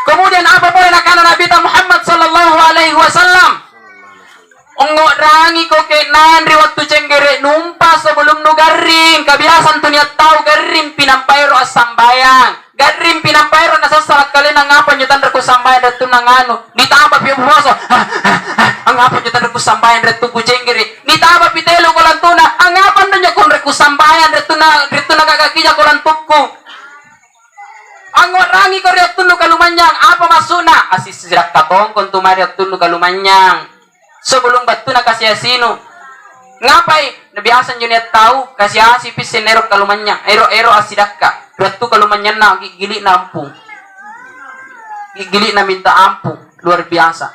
Kemudian apa boleh nakana Nabi Muhammad sallallahu alaihi wasallam? Ongo rangi ko ke nandri waktu cenggere numpa sebelum nu garing. Kebiasaan tu niat tahu garing pinampairo asambayang. Garing pinampairo nasa salat kali nang apa nyutan reku sambayang datu nang anu. Ditambah pi puasa. Ang apa nyutan reku sambayang datu ku cenggere. Ditambah pi telu ko lantuna. Ang apa nanya kon reku sambayang datu na kagakinya ko lantukku. Ang rangi ko riat tunu kalumanyang. Apa masuna? Asis sirak katong kon tumariat tunu kalumanyang. Sebelum batu na kasih asino. Ngapai? Nabiasan yun tahu kasih asi pisin ero kalumanya. Ero asidaka. Batu kalumanya na gigili na ampung. Gigili na minta ampung. Luar biasa.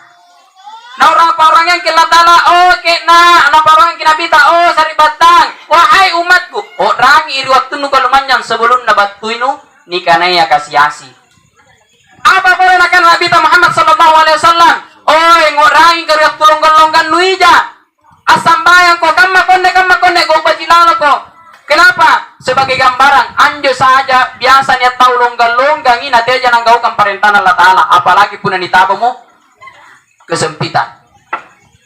Nah orang yang kilatala. Oh kena. Nah orang yang kinabita. Oh sari batang. Wahai umatku. Oh rangi iri waktu nu kalumanya. Sebelum na batu inu. Nikanaya kasih asi. Apa boleh nakana Nabi Muhammad sallallahu alaihi wasallam? Oh, ngorangi kariat tulonggan-longgan nuija. Asambayang ko kamma konde go bajilala ko. Kenapa? Sebagai gambaran, anjo saja biasa niat tahu longgan-longgan ina teja nang gaukan perintah Allah Ta'ala. Apalagi pun nitabamu kesempitan.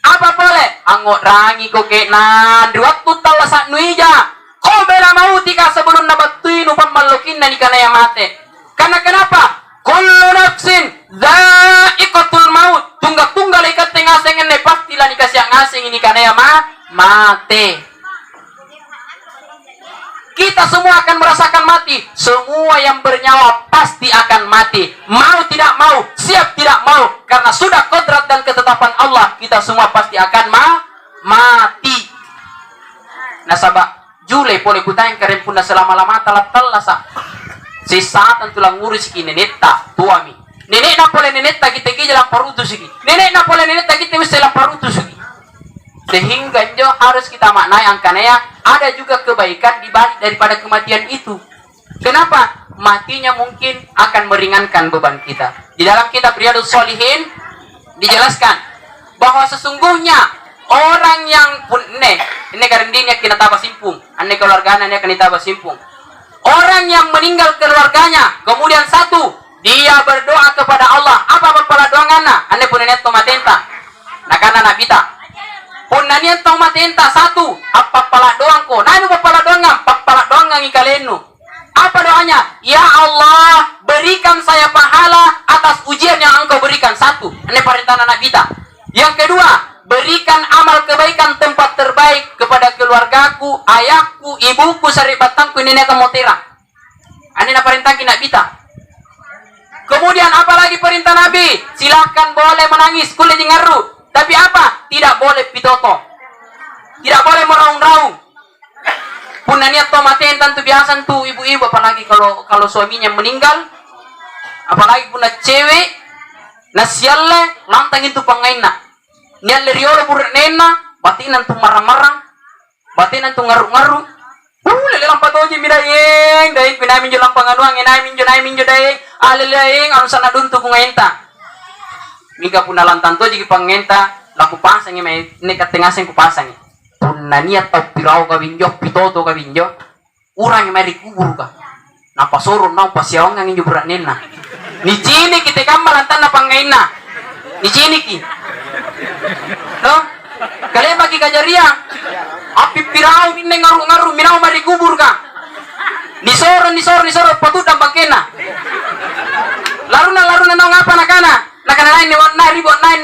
Apa boleh? Ango rangi ko ke na di waktu talasak nuija. Ko bela mautika sebelum nabatuinu pamalukin na nikanaya mate. Karena kenapa? Kullu nafsin dha'iqatul maut. Tunggal ikat tengah sengen ne pastilah dikasih ngasing ini karena ya mati. Kita semua akan merasakan mati. Semua yang bernyawa pasti akan mati. Mau tidak mau, siap tidak mau, karena sudah kodrat dan ketetapan Allah, kita semua pasti akan mati. Nasabah Jule boleh kutayang karen punda selama-lama talat-talat sa. Sisatan tulang ngurus kini neta tuami. Nenek na pole nenek ta kita jalan parutu sigi. Nenek na pole nenek ta kita mesti jalan parutu sigi. Sehingga jo harus kita maknai angkananya ada juga kebaikan di balik daripada kematian itu. Kenapa? Matinya mungkin akan meringankan beban kita. Di dalam kitab Riyadhus Shalihin dijelaskan bahwa sesungguhnya orang yang ini karendinya kena tabah simpung, ane keluarganya akan ditabah simpung. Orang yang meninggal keluarganya, kemudian satu, dia berdoa kepada Allah. Apa kepala doangana? Ane pun niat tomatenta. Nakana nabita. Pun niat tomatenta satu. Apa kepala doangko? Nanu kepala doangam? Kepala doangang ikalenu. Apa doanya? Ya Allah, berikan saya pahala atas ujian yang Engkau berikan. Satu. Ane perintah nabita. Yang kedua, berikan amal kebaikan tempat terbaik kepada keluargaku, ayahku, ibuku, saribatangku, ini kamu terang. Ane na perintah nabita. Kemudian apalagi perintah Nabi? Silahkan boleh menangis, kulit ngaru. Tapi apa? Tidak boleh pitoto. Tidak boleh meraung-raung. Puna niat tomaten tentu biasa tuh ibu-ibu, apalagi kalau suaminya meninggal, apalagi puna cewek, nasialle lantang itu pangaina. Niat leriolo burak nena, batinan tuh marang-marang, batinan tuh ngaru-ngaru. Lele lampa toji midayeng, daeng pinamin jo lampa nganuang, namin jo daeng, alelaeng anu sana duntu ku ngaenta. Mika puna lantan toji ki pangenta, laku pasang may nekat tengasen ku pasang. Puna niat tau pirau ka binjo, pitoto ka binjo. Urang may rikubur ka. Napasoro na pasiaw nga nginjo berat nena. Ni cini kita kamba lantan na pangaina. Ni cini ki. No? Kalian bagi kajaria. Api pirau ini ngaru-ngaru minau mari kubur ka. Nisoro patut dampang kena. Laruna nang ngapa nakana? Nakana lain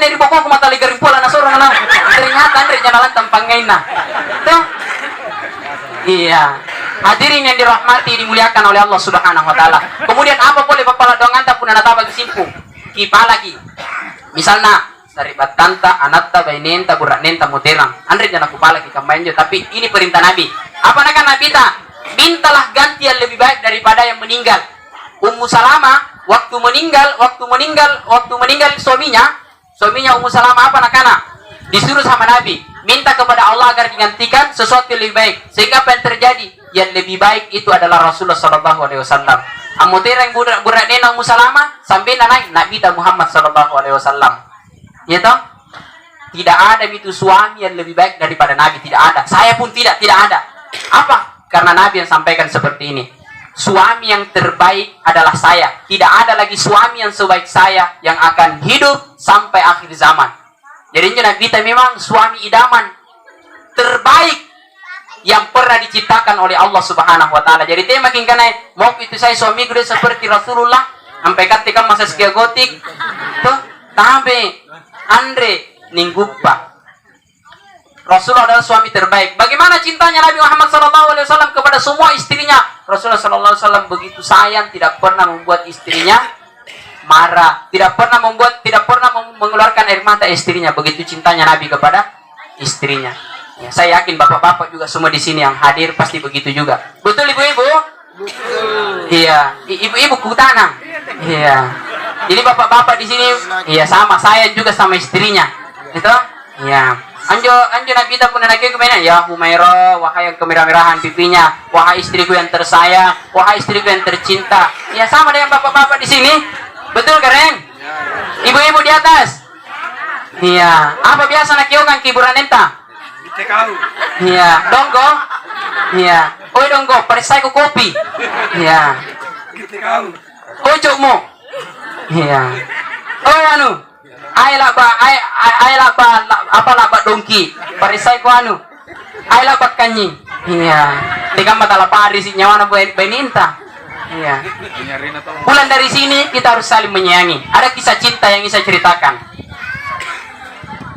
ni ribo ko matali garimpola na soro nang. Ternyata andre janalan tampang ngaina. Tuh. Iya. Hadirin yang dirahmati dimuliakan oleh Allah Subhanahu wa taala. Kemudian apa boleh bapala donganta pun nataba kisimpung. Kipa lagi. Misalnya saribat tanta, anatta, bainenta, buraknenta, muterang. Andre jangan kupala kita main jo. Tapi ini perintah Nabi. Apa nak Nabi ta? Mintalah ganti yang lebih baik daripada yang meninggal. Ummu Salamah waktu meninggal suaminya Ummu Salamah apa nakana? Disuruh sama Nabi. minta kepada Allah agar digantikan sesuatu yang lebih baik. Sehingga apa yang terjadi? Yang lebih baik itu adalah Rasulullah sallallahu alaihi wasallam. Amutirang budak nenang musalama sampai naik Nabi Muhammad sallallahu alaihi wasallam. Ya toh? Tidak ada itu suami yang lebih baik daripada Nabi, tidak ada. Saya pun tidak ada. Apa? Karena Nabi yang sampaikan seperti ini. Suami yang terbaik adalah saya. Tidak ada lagi suami yang sebaik saya yang akan hidup sampai akhir zaman. Jadi Nabi kita memang suami idaman terbaik yang pernah diciptakan oleh Allah Subhanahu wa taala. Jadi dia makin kena mau itu saya suami gue seperti Rasulullah sampai ketika masa sekia gotik tuh tabe Andre ningguppa. Rasulullah adalah suami terbaik. Bagaimana cintanya Nabi Muhammad SAW kepada semua istrinya? Rasulullah SAW begitu sayang, tidak pernah membuat istrinya marah, tidak pernah mengeluarkan air mata istrinya. Begitu cintanya Nabi kepada istrinya. Ya, saya yakin bapak-bapak juga semua di sini yang hadir pasti begitu juga. Betul ibu-ibu? Betul. Iya, ibu-ibu kutanang. Iya. Jadi bapak-bapak di sini, iya sama saya juga sama istrinya. Itu? Iya. Anjo Nabi kita pun lagi kemana? Ya Humaira, wahai yang kemerah-merahan pipinya, wahai istriku yang tersayang, wahai istriku yang tercinta. Ya sama dengan bapak-bapak di sini. Betul Gareng? Ibu-ibu di atas. Iya. Apa biasa nak kiokan kiburan entah? Iya. Donggo. Iya. Oi donggo, perisai ku kopi. Iya. Oi cukmu. Iya. Oi anu. Ai laba apa laba dongki. Perisai ku anu. Ai laba kanyi. Iya. Tiga mata lapari si nyawa na beninta. Iya. Pulang dari sini kita harus saling menyayangi. Ada kisah cinta yang ingin saya ceritakan.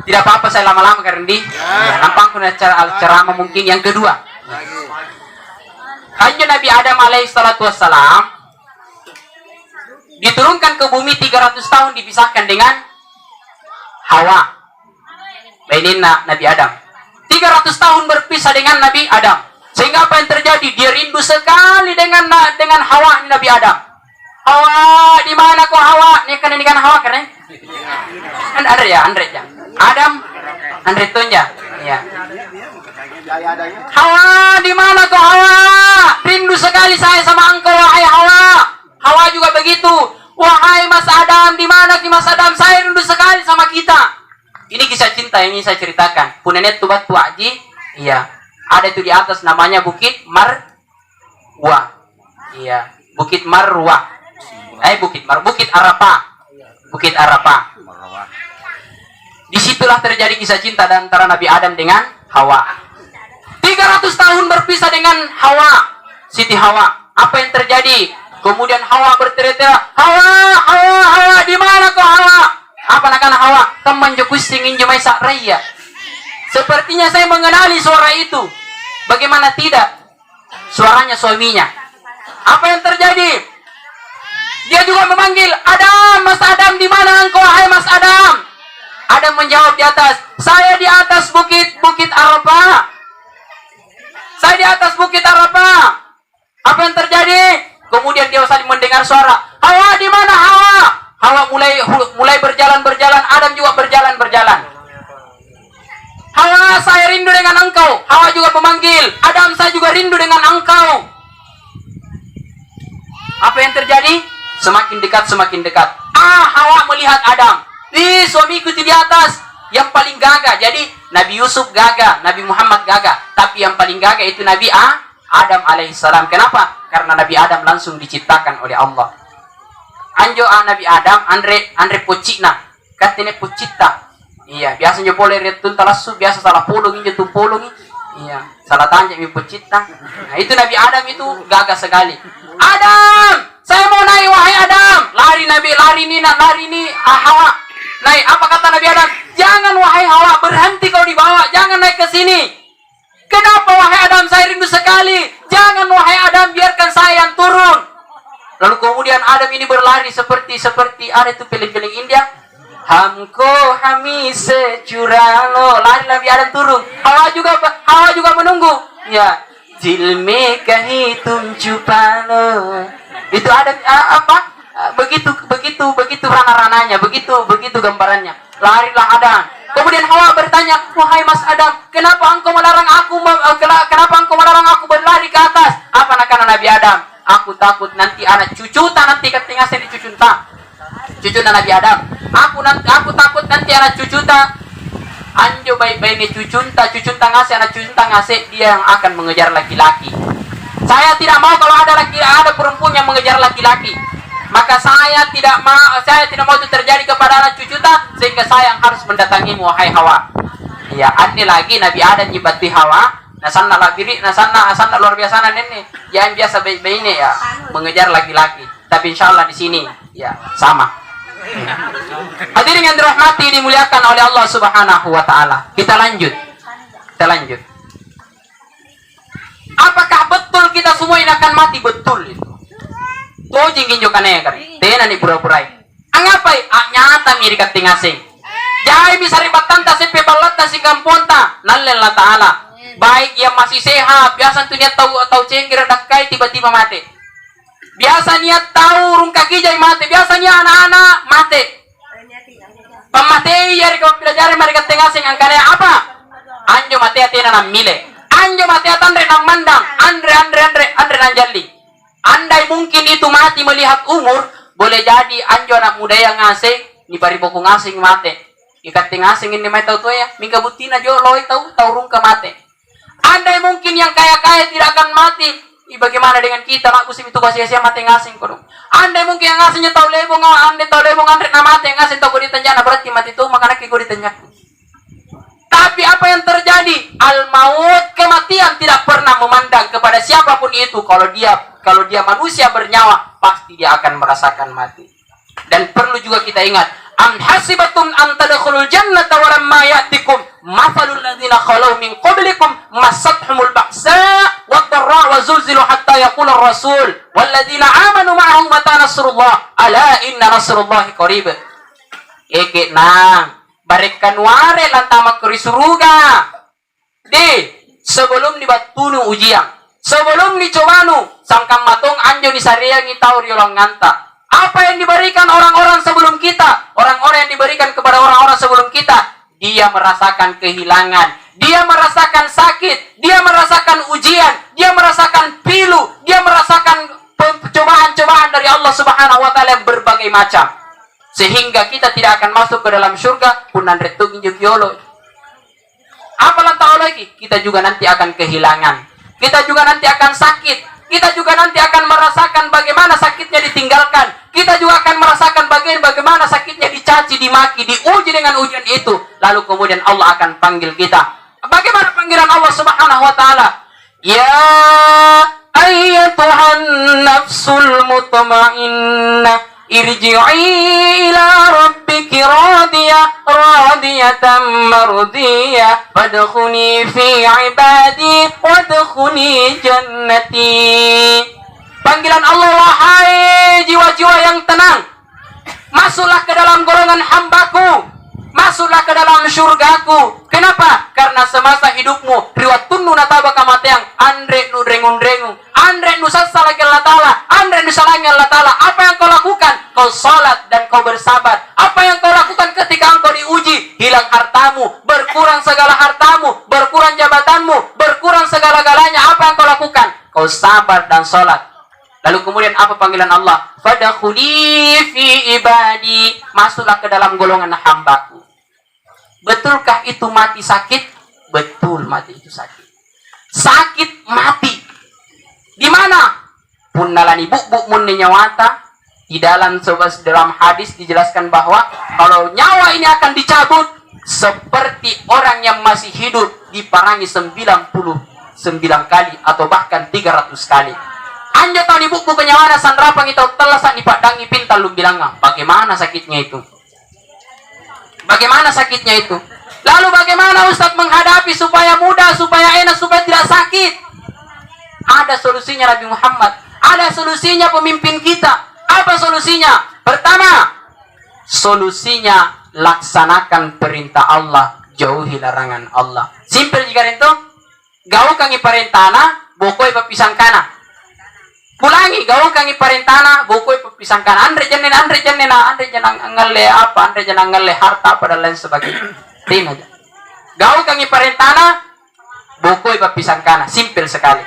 Tidak apa-apa saya lama-lama karena nampak ceramah mungkin yang kedua. Hanya Nabi Adam alaihi salatu wassalam diturunkan ke bumi 300 tahun dipisahkan dengan Hawa. Ini Nabi Adam. 300 tahun berpisah dengan Nabi Adam. Sehingga apa yang terjadi? Dia rindu sekali dengan Hawa Nabi Adam. Hawa, di mana kau Hawa? Ini kan Hawa kan? Andre ya. Adam, Andre Tunja. Ya. Hawa, di mana kau Hawa? Rindu sekali saya sama engkau wahai Hawa. Hawa juga begitu. Wahai Mas Adam, di mana Mas Adam? Saya rindu sekali sama kita. Ini kisah cinta yang ingin saya ceritakan. Punenet tubat tuaji. Iya. Ada itu di atas namanya Bukit Marwah. Iya, Bukit Marwah. Bukit Arafah. Bukit Arafah. Disitulah terjadi kisah cinta antara Nabi Adam dengan Hawa. 300 tahun berpisah dengan Hawa, Siti Hawa. Apa yang terjadi? Kemudian Hawa berteriak, Hawa, di mana kau Hawa? Apa nak Hawa? Teman Jokus singin jemai sakraya. Sepertinya saya mengenali suara itu. Bagaimana tidak? Suaranya suaminya. Apa yang terjadi? Dia juga memanggil, Adam, Mas Adam, di mana engkau, hai Mas Adam? Adam menjawab di atas, saya di atas bukit Arafah. Saya di atas bukit Arafah. Apa yang terjadi? Kemudian dia saling mendengar suara, Hawa, di mana Hawa? Hawa mulai berjalan. Adam juga berjalan. Hawa, saya rindu dengan engkau. Hawa juga memanggil, Adam, saya juga rindu dengan engkau. Apa yang terjadi? Semakin dekat. Hawa melihat Adam. Suamiku itu di atas. Yang paling gagah. Jadi Nabi Yusuf gagah, Nabi Muhammad gagah. Tapi yang paling gagah itu Nabi Adam alaihissalam. Kenapa? Karena Nabi Adam langsung diciptakan oleh Allah. Anjo Nabi Adam, Andre pocina. Katanya pocita. Iya, biasanya boleh retun talasu, biasa salah polong ini tuh polong. Iya, salah tanya mi pocita. Nah, itu Nabi Adam itu gagah sekali. Adam, saya mau naik wahai Adam. Lari ni Hawa. Naik, apa kata Nabi Adam? Jangan wahai Hawa, berhenti kau dibawa, jangan naik ke sini. Kenapa wahai Adam, saya rindu sekali. Jangan wahai Adam, biarkan saya yang turun. Lalu kemudian Adam ini berlari seperti ada itu film-film India. Hamko hami securalo. Lari Nabi Adam turun. Hawa juga menunggu. Ya. Jilme kahitum cupalo. Itu ada apa? Begitu rana-rananya, begitu gambarannya. Larilah Adam. Kemudian Hawa bertanya, wahai Mas Adam, kenapa engkau melarang aku berlari ke atas? Apa nakana Nabi Adam? Aku takut nanti anak cucuta nanti ketinggalan di cucuta Nabi Adam. Aku takut nanti anak cucuta anjo baik-baik ni cucunta ngasih anak cucunta ngasih dia yang akan mengejar laki-laki. Saya tidak mau kalau ada perempuan yang mengejar laki-laki. Maka saya tidak mau itu terjadi kepada anak cucuta, sehingga saya yang harus mendatangimu wahai Hawa. Ya, ane lagi Nabi Adam nyibati Hawa. Nasanna luar biasa nene. Yang biasa baik-baik ini ya mengejar laki-laki. Tapi insyaallah di sini ya sama. Hadirin yang dirahmati dimuliakan oleh Allah Subhanahu wa taala. Kita lanjut. Apakah betul kita semua ini akan mati? Betul itu. Tuh jingin jokane kan. Tena ni pura-purai. Angapai? Nyata miri kating asing. Jai bisa ribatan ta sepe balat ta si kamponta. Nallallah taala. Baik yang masih sehat, biasa tuh niat tahu cengkir dakai tiba-tiba mati. Biasa niat tahu rung kaki jai mati, biasanya anak-anak mati. Pematei ya kau pelajari mereka tengah sing angkanya apa? Anjo mati atina nam mile. Anjo mati atandre nam mandang. Andre nanjali. Andai mungkin itu mati melihat umur, boleh jadi anjo anak muda yang ngasih, ni pari pokok ngasing mati. Ikat tengah sing ini mai tahu tuh ya, mingga butina jo loi tahu rung ke mati. Andai mungkin yang kaya-kaya tidak akan mati, bagaimana dengan kita? Nak musim itu kasih mati ngasing kono. Andai mungkin yang ngasihnya tahu lebong, andre nama mati yang ngasih tahu ditanjana berarti mati itu maka nak gue ditanjak. Tapi apa yang terjadi? Al maut, kematian tidak pernah memandang kepada siapapun itu. Kalau dia manusia bernyawa, pasti dia akan merasakan mati. Dan perlu juga kita ingat, am hasibatum an tadkhulul jannata wa lamma ya'tikum mathalul ladzina khalu min qablikum massatuhumul ba'sa wad-dharra wa zulzilu hatta yaqula ar-rasul wal ladzina amanu ma'ahu mata nasrullah ala inna nasrullahi qarib. Eke nang barikan ware lantama keri suruga. Sebelum dibatunu ujian, sebelum dicobanu sangkam matong anjo ni sariangi tau riolang nganta. Apa yang diberikan orang-orang sebelum kita, orang-orang yang diberikan kepada orang-orang sebelum kita, dia merasakan kehilangan, dia merasakan sakit, dia merasakan ujian, dia merasakan pilu, dia merasakan cobaan-cobaan dari Allah Subhanahu wa taala berbagai macam. Sehingga kita tidak akan masuk ke dalam surga punan retugin jukiolo. Apalan tahu lagi, kita juga nanti akan kehilangan. Kita juga nanti akan sakit. Kita juga nanti akan merasakan bagaimana sakitnya ditinggalkan. Kita juga akan merasakan bagaimana sakitnya dicaci, dimaki, diuji dengan ujian itu. Lalu kemudian Allah akan panggil kita. Bagaimana panggilan Allah Subhanahu wa taala? Ya ayyatuhan nafsul mutmainnah irji'i ila rabbiki radiyatan mardiyah fadkhuli fi ibadi wadkhuli jannati. Panggilan Allah, wahai jiwa-jiwa yang tenang, masuklah ke dalam golongan hambaku, masuklah ke dalam surgaku. Kenapa? Karena semasa hidupmu riwat tunnu nataba kamateang andre nu rengung-rengung, andre nu sasala Allah taala, andre nu salangi Allah taala. Apa yang kau lakukan? Kau salat dan kau bersabar. Apa yang kau lakukan ketika engkau diuji? Hilang hartamu, berkurang segala hartamu, berkurang jabatanmu, berkurang segala-galanya. Apa yang kau lakukan? Kau sabar dan salat. Lalu kemudian apa panggilan Allah? Fadkhuli fi ibadi, masuklah ke dalam golongan hambaku. Betulkah itu mati sakit? Betul, mati itu sakit. Sakit mati. Di mana? Punnalani buk mun nyawata. Di dalam hadis dijelaskan bahwa kalau nyawa ini akan dicabut seperti orang yang masih hidup diparangi 99 kali atau bahkan 300 kali. Anja tahu di buku kenyawana sandrapang itu telah sak dipadangi pintal lu bilang bagaimana sakitnya itu? Bagaimana sakitnya itu? Lalu bagaimana Ustaz menghadapi supaya mudah, supaya enak, supaya tidak sakit? Ada solusinya Nabi Muhammad. Ada solusinya pemimpin kita. Apa solusinya? Pertama, solusinya laksanakan perintah Allah, jauhi larangan Allah. Simpel jika itu, gau kangi perintahna, bokoi pepisang kana. Pulangi gawang kangi parentana bokoi pepisangkan andre janen ngalle apa andre janen ngalle harta pada lain sebagainya. Rin aja. Gaul kang iparentana, bukoy papisan kana. Simple sekali.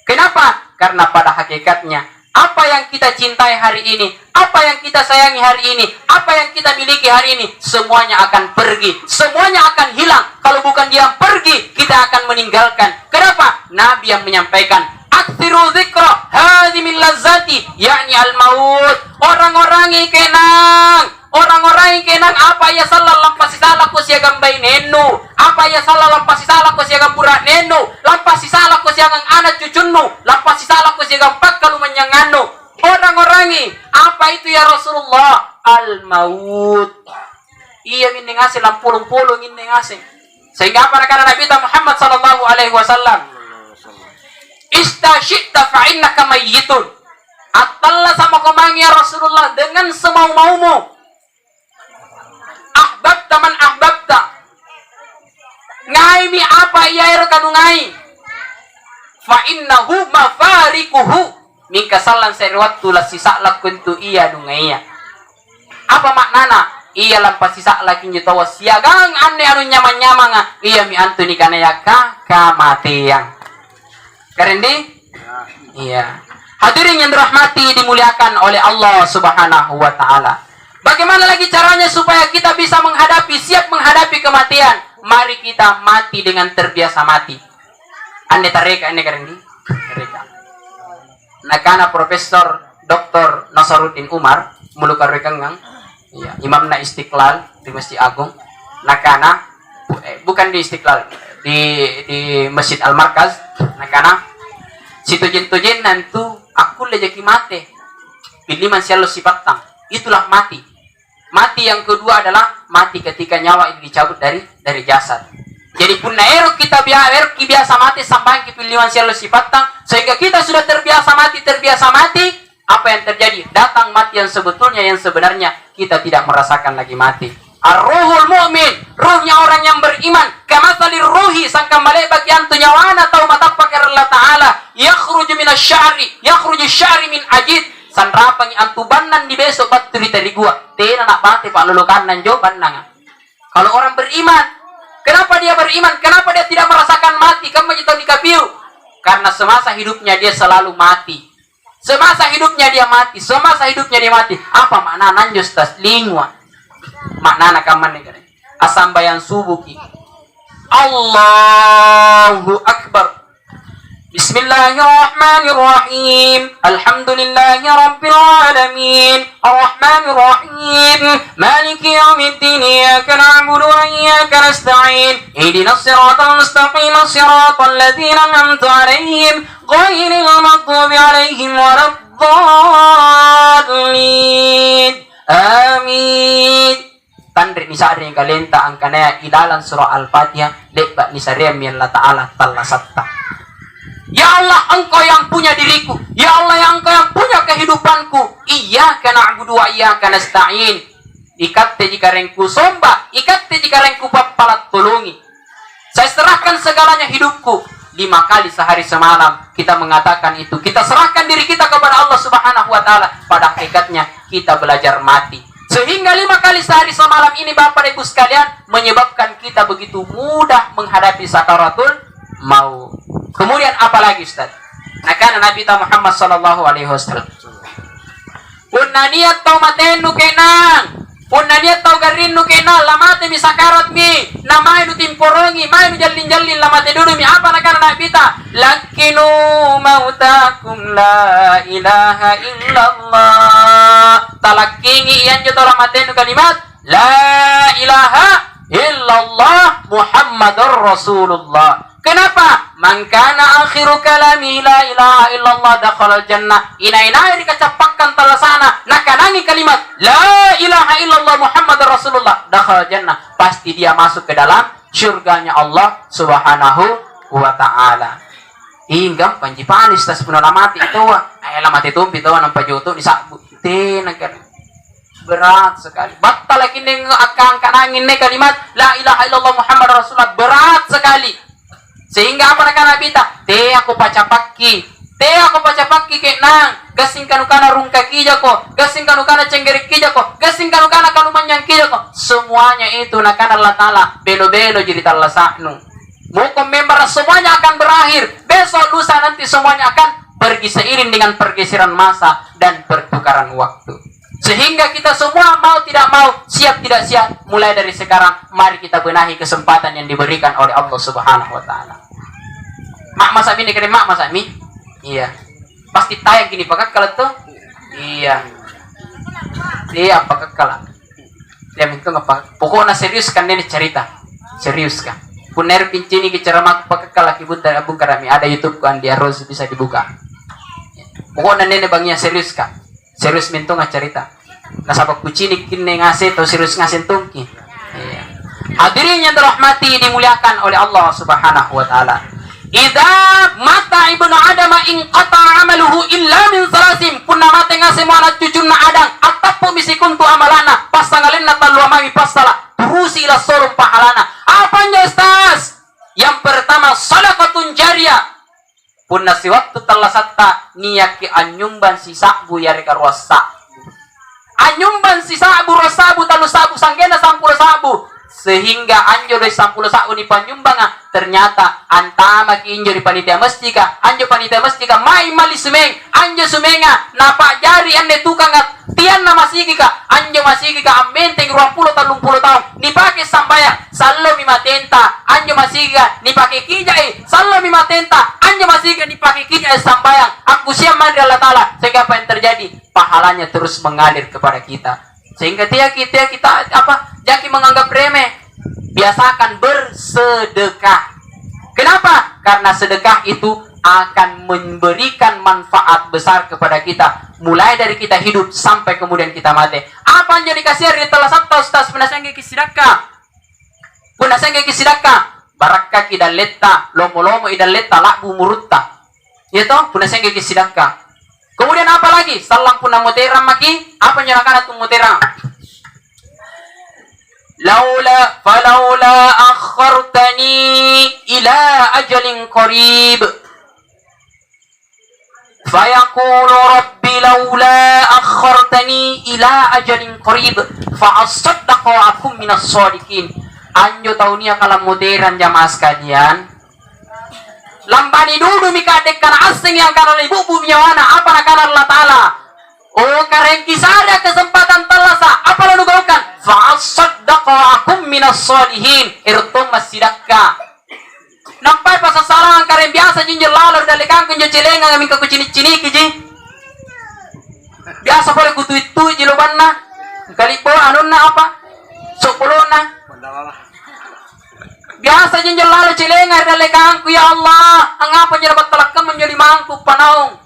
Kenapa? Karena pada hakikatnya, apa yang kita cintai hari ini, apa yang kita sayangi hari ini, apa yang kita miliki hari ini, semuanya akan pergi, semuanya akan hilang. Kalau bukan dia yang pergi, kita akan meninggalkan. Kenapa? Nabi yang menyampaikan, aktsiru dzikra hadhimil lazzati, yakni al-maut. Orang-orang yang kenang apa ya salah lampasi salah ko siya gambay nenu, apa ya salah lampasi salah ko siya gambura nenu, lampasi salah ko siya gang anak cucunnu, lampasi salah ko siya gampak kalumanyangano. Orang-orang ini apa itu ya Rasulullah? Al-maut. Iya ini ngasih lampulung-pulung ini ngasih. Sehingga apa kata Nabi Muhammad sallallahu alaihi wasallam? Istasyita fa innaka mayyitun. Atalla sama komang ya Rasulullah dengan semau-maumu. Ahbabta man ahbabta. Ngai mi apa iya kanungai. Fa innahu mafarikuhu. Mingka salan seriwat tulas sisa lakuntu iya dungaiya. Apa maknana? Iya lampas sisa lakin jutawa siagang ane anu nyaman-nyamang. Iya mi antuni kanaya kamatian. Karendi? Iya. Hadirin yang dirahmati dimuliakan oleh Allah Subhanahu wa taala. Bagaimana lagi caranya supaya kita bisa siap menghadapi kematian? Mari kita mati dengan terbiasa mati. Ande tareka ane karendi? Tareka. Nakana Profesor Dr. Nasaruddin Umar mulukar rekangang. Iya, Imam na Istiqlal di Masjid Agung. Nakana bukan di Istiqlal, di Masjid Al-Markaz. Nakana si tujin nantu aku lejaki mate. Pilih mansialo sipatang. Itulah mati. Mati yang kedua adalah mati ketika nyawa itu dicabut dari jasad. Jadi pun naero kita biasa mati sampai kepilihan sialo sifatang sehingga kita sudah terbiasa mati. Apa yang terjadi? Datang mati yang sebetulnya yang sebenarnya kita tidak merasakan lagi mati. Ar-ruhul mu'min, ruhnya orang yang beriman. Kamatsali ruhi sangka malai bagian tu nyawana atau mata pakar Allah Ta'ala. Yakhruju yakhruju syari min ajid. Sanrapang antubanan di besok batu di tadi gua. Tena nak bate pak lulukan nan jawaban nang. Kalau orang beriman, kenapa dia beriman? Kenapa dia tidak merasakan mati? Kamu tahu di kafiu? Karena semasa hidupnya dia selalu mati. Semasa hidupnya dia mati. Apa makna nanjus tas lingwa? Makna nak kaman ni kan? Asambayan subuki. Allahu Akbar. Bismillahirrahmanirrahim. Alhamdulillahi rabbil alamin. Arrahmanirrahim. Maliki yaumiddin. Iyyaka na'budu wa iyyaka nasta'in. Ihdinas siratal mustaqim. Siratal ladzina an'amta 'alaihim ghairil maghdubi 'alaihim waladdallin. Amin. Tandri ni sari yang kalenta ang kanaya idalan surah Al-Fatihah lekba ni sari Allah Ta'ala talasatta. Ya Allah, Engkau yang punya diriku. Ya Allah, yang Engkau yang punya kehidupanku. Iyyaka na'budu wa iyyaka nasta'in. Ikatte jika rengku somba, ikatte jika rengku papalat tolongi. Saya serahkan segalanya hidupku. 5 kali sehari semalam kita mengatakan itu. Kita serahkan diri kita kepada Allah Subhanahu wa taala. Pada hakikatnya kita belajar mati. Sehingga 5 kali sehari semalam ini Bapak Ibu sekalian menyebabkan kita begitu mudah menghadapi sakaratul maut. Kemudian apa lagi Ustaz? Nah kan Nabi Muhammad sallallahu alaihi wasallam. Punna niat tau matenu kenang. Punna niat tau garinnu kenal lamate mi sakarat mi. Namai nu timporongi, mai nu jallin-jallin lamate dulu mi apa nakana Nabi ta? Lakinu mautakum la ilaha illallah. Talakingi iyan joto lamate nu kalimat la ilaha illallah Muhammadur Rasulullah. Kenapa? Man kana akhiru kalami la ilaha illallah dakhala jannah. Ina-ina dikacapakkan talasana nakanangi kalimat la ilaha illallah Muhammadur Rasulullah dakhala jannah. Pasti dia masuk ke dalam surganya Allah Subhanahu wa taala. Hingga panjipanis tas punana mati itu ay lamati tumpi to nang pajuto ni sabu. Berat sekali. Batal lagi ning akang kanangin ne kalimat la ilaha illallah Muhammadur Rasulullah berat sekali. Sehingga apa nak Nabi ta? Te aku pacapaki Te ako pacapaki kek nang, gasing kanukana rungka kijako, gasing kanukana cenggerik kijako, gasing kanukana kalumanyang kijako. Semuanya itu nakana Allah Ta'ala belo-belo jadi Allah saknu. Mukum member semuanya akan berakhir. Besok lusa nanti semuanya akan pergi seiring dengan pergeseran masa dan pertukaran waktu. Sehingga kita semua mau tidak mau, siap tidak siap, mulai dari sekarang mari kita benahi kesempatan yang diberikan oleh Allah Subhanahu wa Ta'ala. Mak masa ini keren mak masa ini? Iya. Pasti tayang gini pakai kalau tuh? Iya. Iya pakai kalau. Dia minta ngapa? Pokoknya serius kan ini cerita. Serius kan. Puner pincini ke ceramah pakai kalau kibut dari Abung Karami ada YouTube kan dia harus bisa dibuka. Pokoknya nenek bangnya serius kan. Serius minta nggak cerita. Nah sabab kucini kini ngasih atau serius ngasih tungki. Iya. Hadirin yang dirahmati dimuliakan oleh Allah Subhanahu wa Ta'ala. Idza mata ibnu adam in qata amaluhu illa min salasim punna mate ngase moana cucunna adang atapu misikun tu amalana pasangalenna taluamami pasala turusi ila sorum pahalana. Apanya Ustaz? Yang pertama sadaqatun jariyah. Punna si waktu talasatta niyaki anyumban si sakbu yari karwasa. Anyumban si sakbu rosabu talu sabu sanggena sampul sabu. Sehingga anjo dari 10 sabu ni panyumbanga ternyata antama ki injo di panitia mestika anjo panitia mestika mai mali sumeng anjo sumenga napa jari ande tukang tian na masigi ka anjo masigi ka amenteng 20 tahun dipake sambayang sallo mi matenta anjo masigi ka dipake kijai sallo mi matenta anjo masigi ka dipake kijai sambayang aku siap mandi Allah Ta'ala sehingga apa yang terjadi pahalanya terus mengalir kepada kita sehingga kita apa jaki menganggap remeh. Biasakan bersedekah. Kenapa? Karena sedekah itu akan memberikan manfaat besar kepada kita mulai dari kita hidup sampai kemudian kita mati. Apa yang jadi kasir di telah sabta Ustaz penasangge kisidaka punasangge kisidaka barakka kidaletta lomo-lomo idaletta lakbu murutta ya toh punasangge kisidaka. Kemudian apa lagi? Salam punang mutera maki apa yang nyalakan tu mutera? Falaula akhartani ila ajalin qarib fayaqulu rabbi laula akhartani ila ajalin qarib fa asaddaqu akum minas shadiqin. Anjo taunia kalam modern jamaah sekalian lambani dulu mikadek kana asing yang kana ibu bumiawana apa nakana Allah Ta'ala. Oh kareng kisada kesempatan telasa apa lalu gaukan fa'asaddaqa akum minas solihin irtum masidakka nampai pasasalangan kareng biasa jinjel lalar dari kangkung jo celenga ngamin ka kucini-cini kiji biasa boleh kutu-itu jilobanna kalipo anunna apa sopolona biasa jinjel lalar celenga dari kangkung ya Allah angapa nyerabat talakam menjadi mangkuk panaung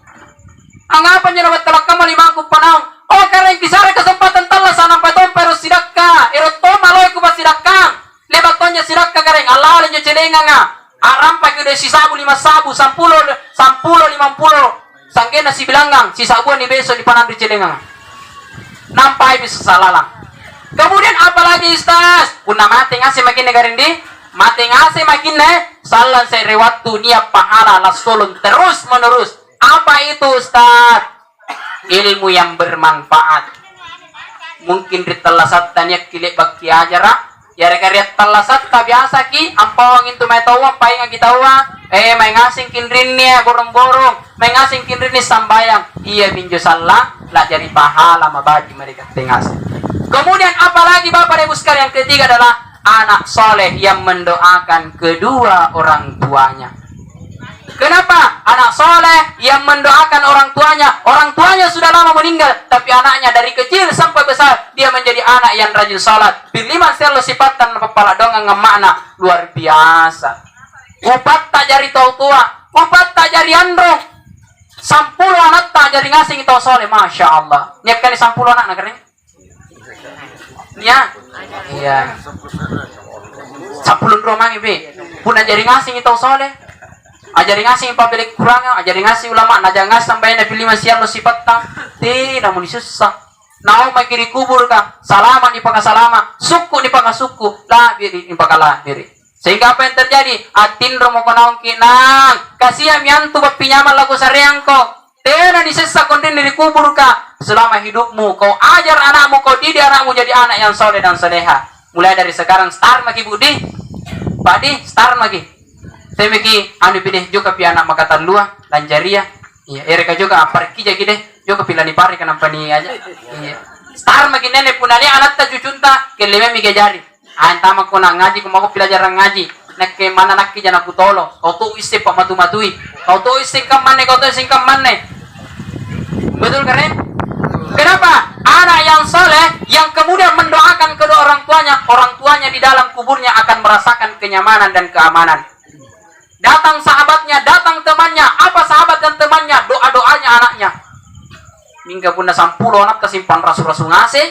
angapa nyerabat talakam menjadi mangkuk panaung. Oh karena kisah kesempatan telah sana patom pero sidakka eroto maloy ku pasidakka lebatonya sidakka kareng Allah lenjo celenga nga arampa ke si sabu 5 sabu 10 50 sanggena si bilanggang si sabu ni beso di panandri celenga nampai bisa salalang. Kemudian apalagi Ustaz punna mate ngase makin negarin di mate ngase makin salan saya rewatu nia pahala lasolun terus menerus. Apa itu Ustaz? Ilmu yang bermanfaat. Mungkin di telasat tanya kilik baki ajara ya reka telasat ta biasa ki ampawang itu may tawa painga kitawa may ngasing kinrin niya borong-borong may ngasing kinrin ni sambayang iya minjo salah lah jadi pahala mabadi mereka tengas. Kemudian apalagi Bapak Ibu sekalian, yang ketiga adalah anak soleh yang mendoakan kedua orang tuanya. Kenapa? Anak soleh yang mendoakan orang tuanya. Orang tuanya sudah lama meninggal, tapi anaknya dari kecil sampai besar dia menjadi anak yang rajin salat. Biliman selo sipatan kepala dongang ngemakna luar biasa. Upat tak jari tau tua, upat tak jari androng. 10 anak tak jari ngasing tau soleh, masya Allah. Niat kan 10 anak nakarnya? Ya, iya. 10 romang ibu, pun jari ngasing tau soleh. Ajari ngasih pabilik kurang, ajari ngasih ulama, naja ngasih sampai na pilih masih lo sifat tang, tidak mau disusah. Nau mai kiri kubur ka, salama di pangka salama, suku di pangka suku, lah diri di pangka lah diri. Sehingga apa yang terjadi? Atin romo konaong kinang. Kasihan miantu bapinyaman lagu sareangko. Tena disesa kondin dari kubur ka. Selama hidupmu kau ajar anakmu, kau didik anakmu jadi anak yang soleh dan soleha. Mulai dari sekarang start maki budi. Padi start maki. Temeki anu pilih juga pi anak makatan lua dan jariah. Iya, ereka juga pergi jadi deh. Juga pilih di pari kenapa nih aja. Iya. Start maki nenek punani anak ta cucunta keleme mi jari. Antama ko na ngaji ko mako pelajaran ngaji. Nak ke mana nak ki jana kutolo. Kau tu isi pak matu-matui. Kau tu isi kamane, kau tu isi kamane. Betul kan? Kenapa? Anak yang soleh yang kemudian mendoakan kedua orang tuanya di dalam kuburnya akan merasakan kenyamanan dan keamanan. Datang sahabatnya, datang temannya, apa sahabat dan temannya, doa-doanya anaknya. Mingga pun sampulo anak kesimpan rasul-rasul ngasih.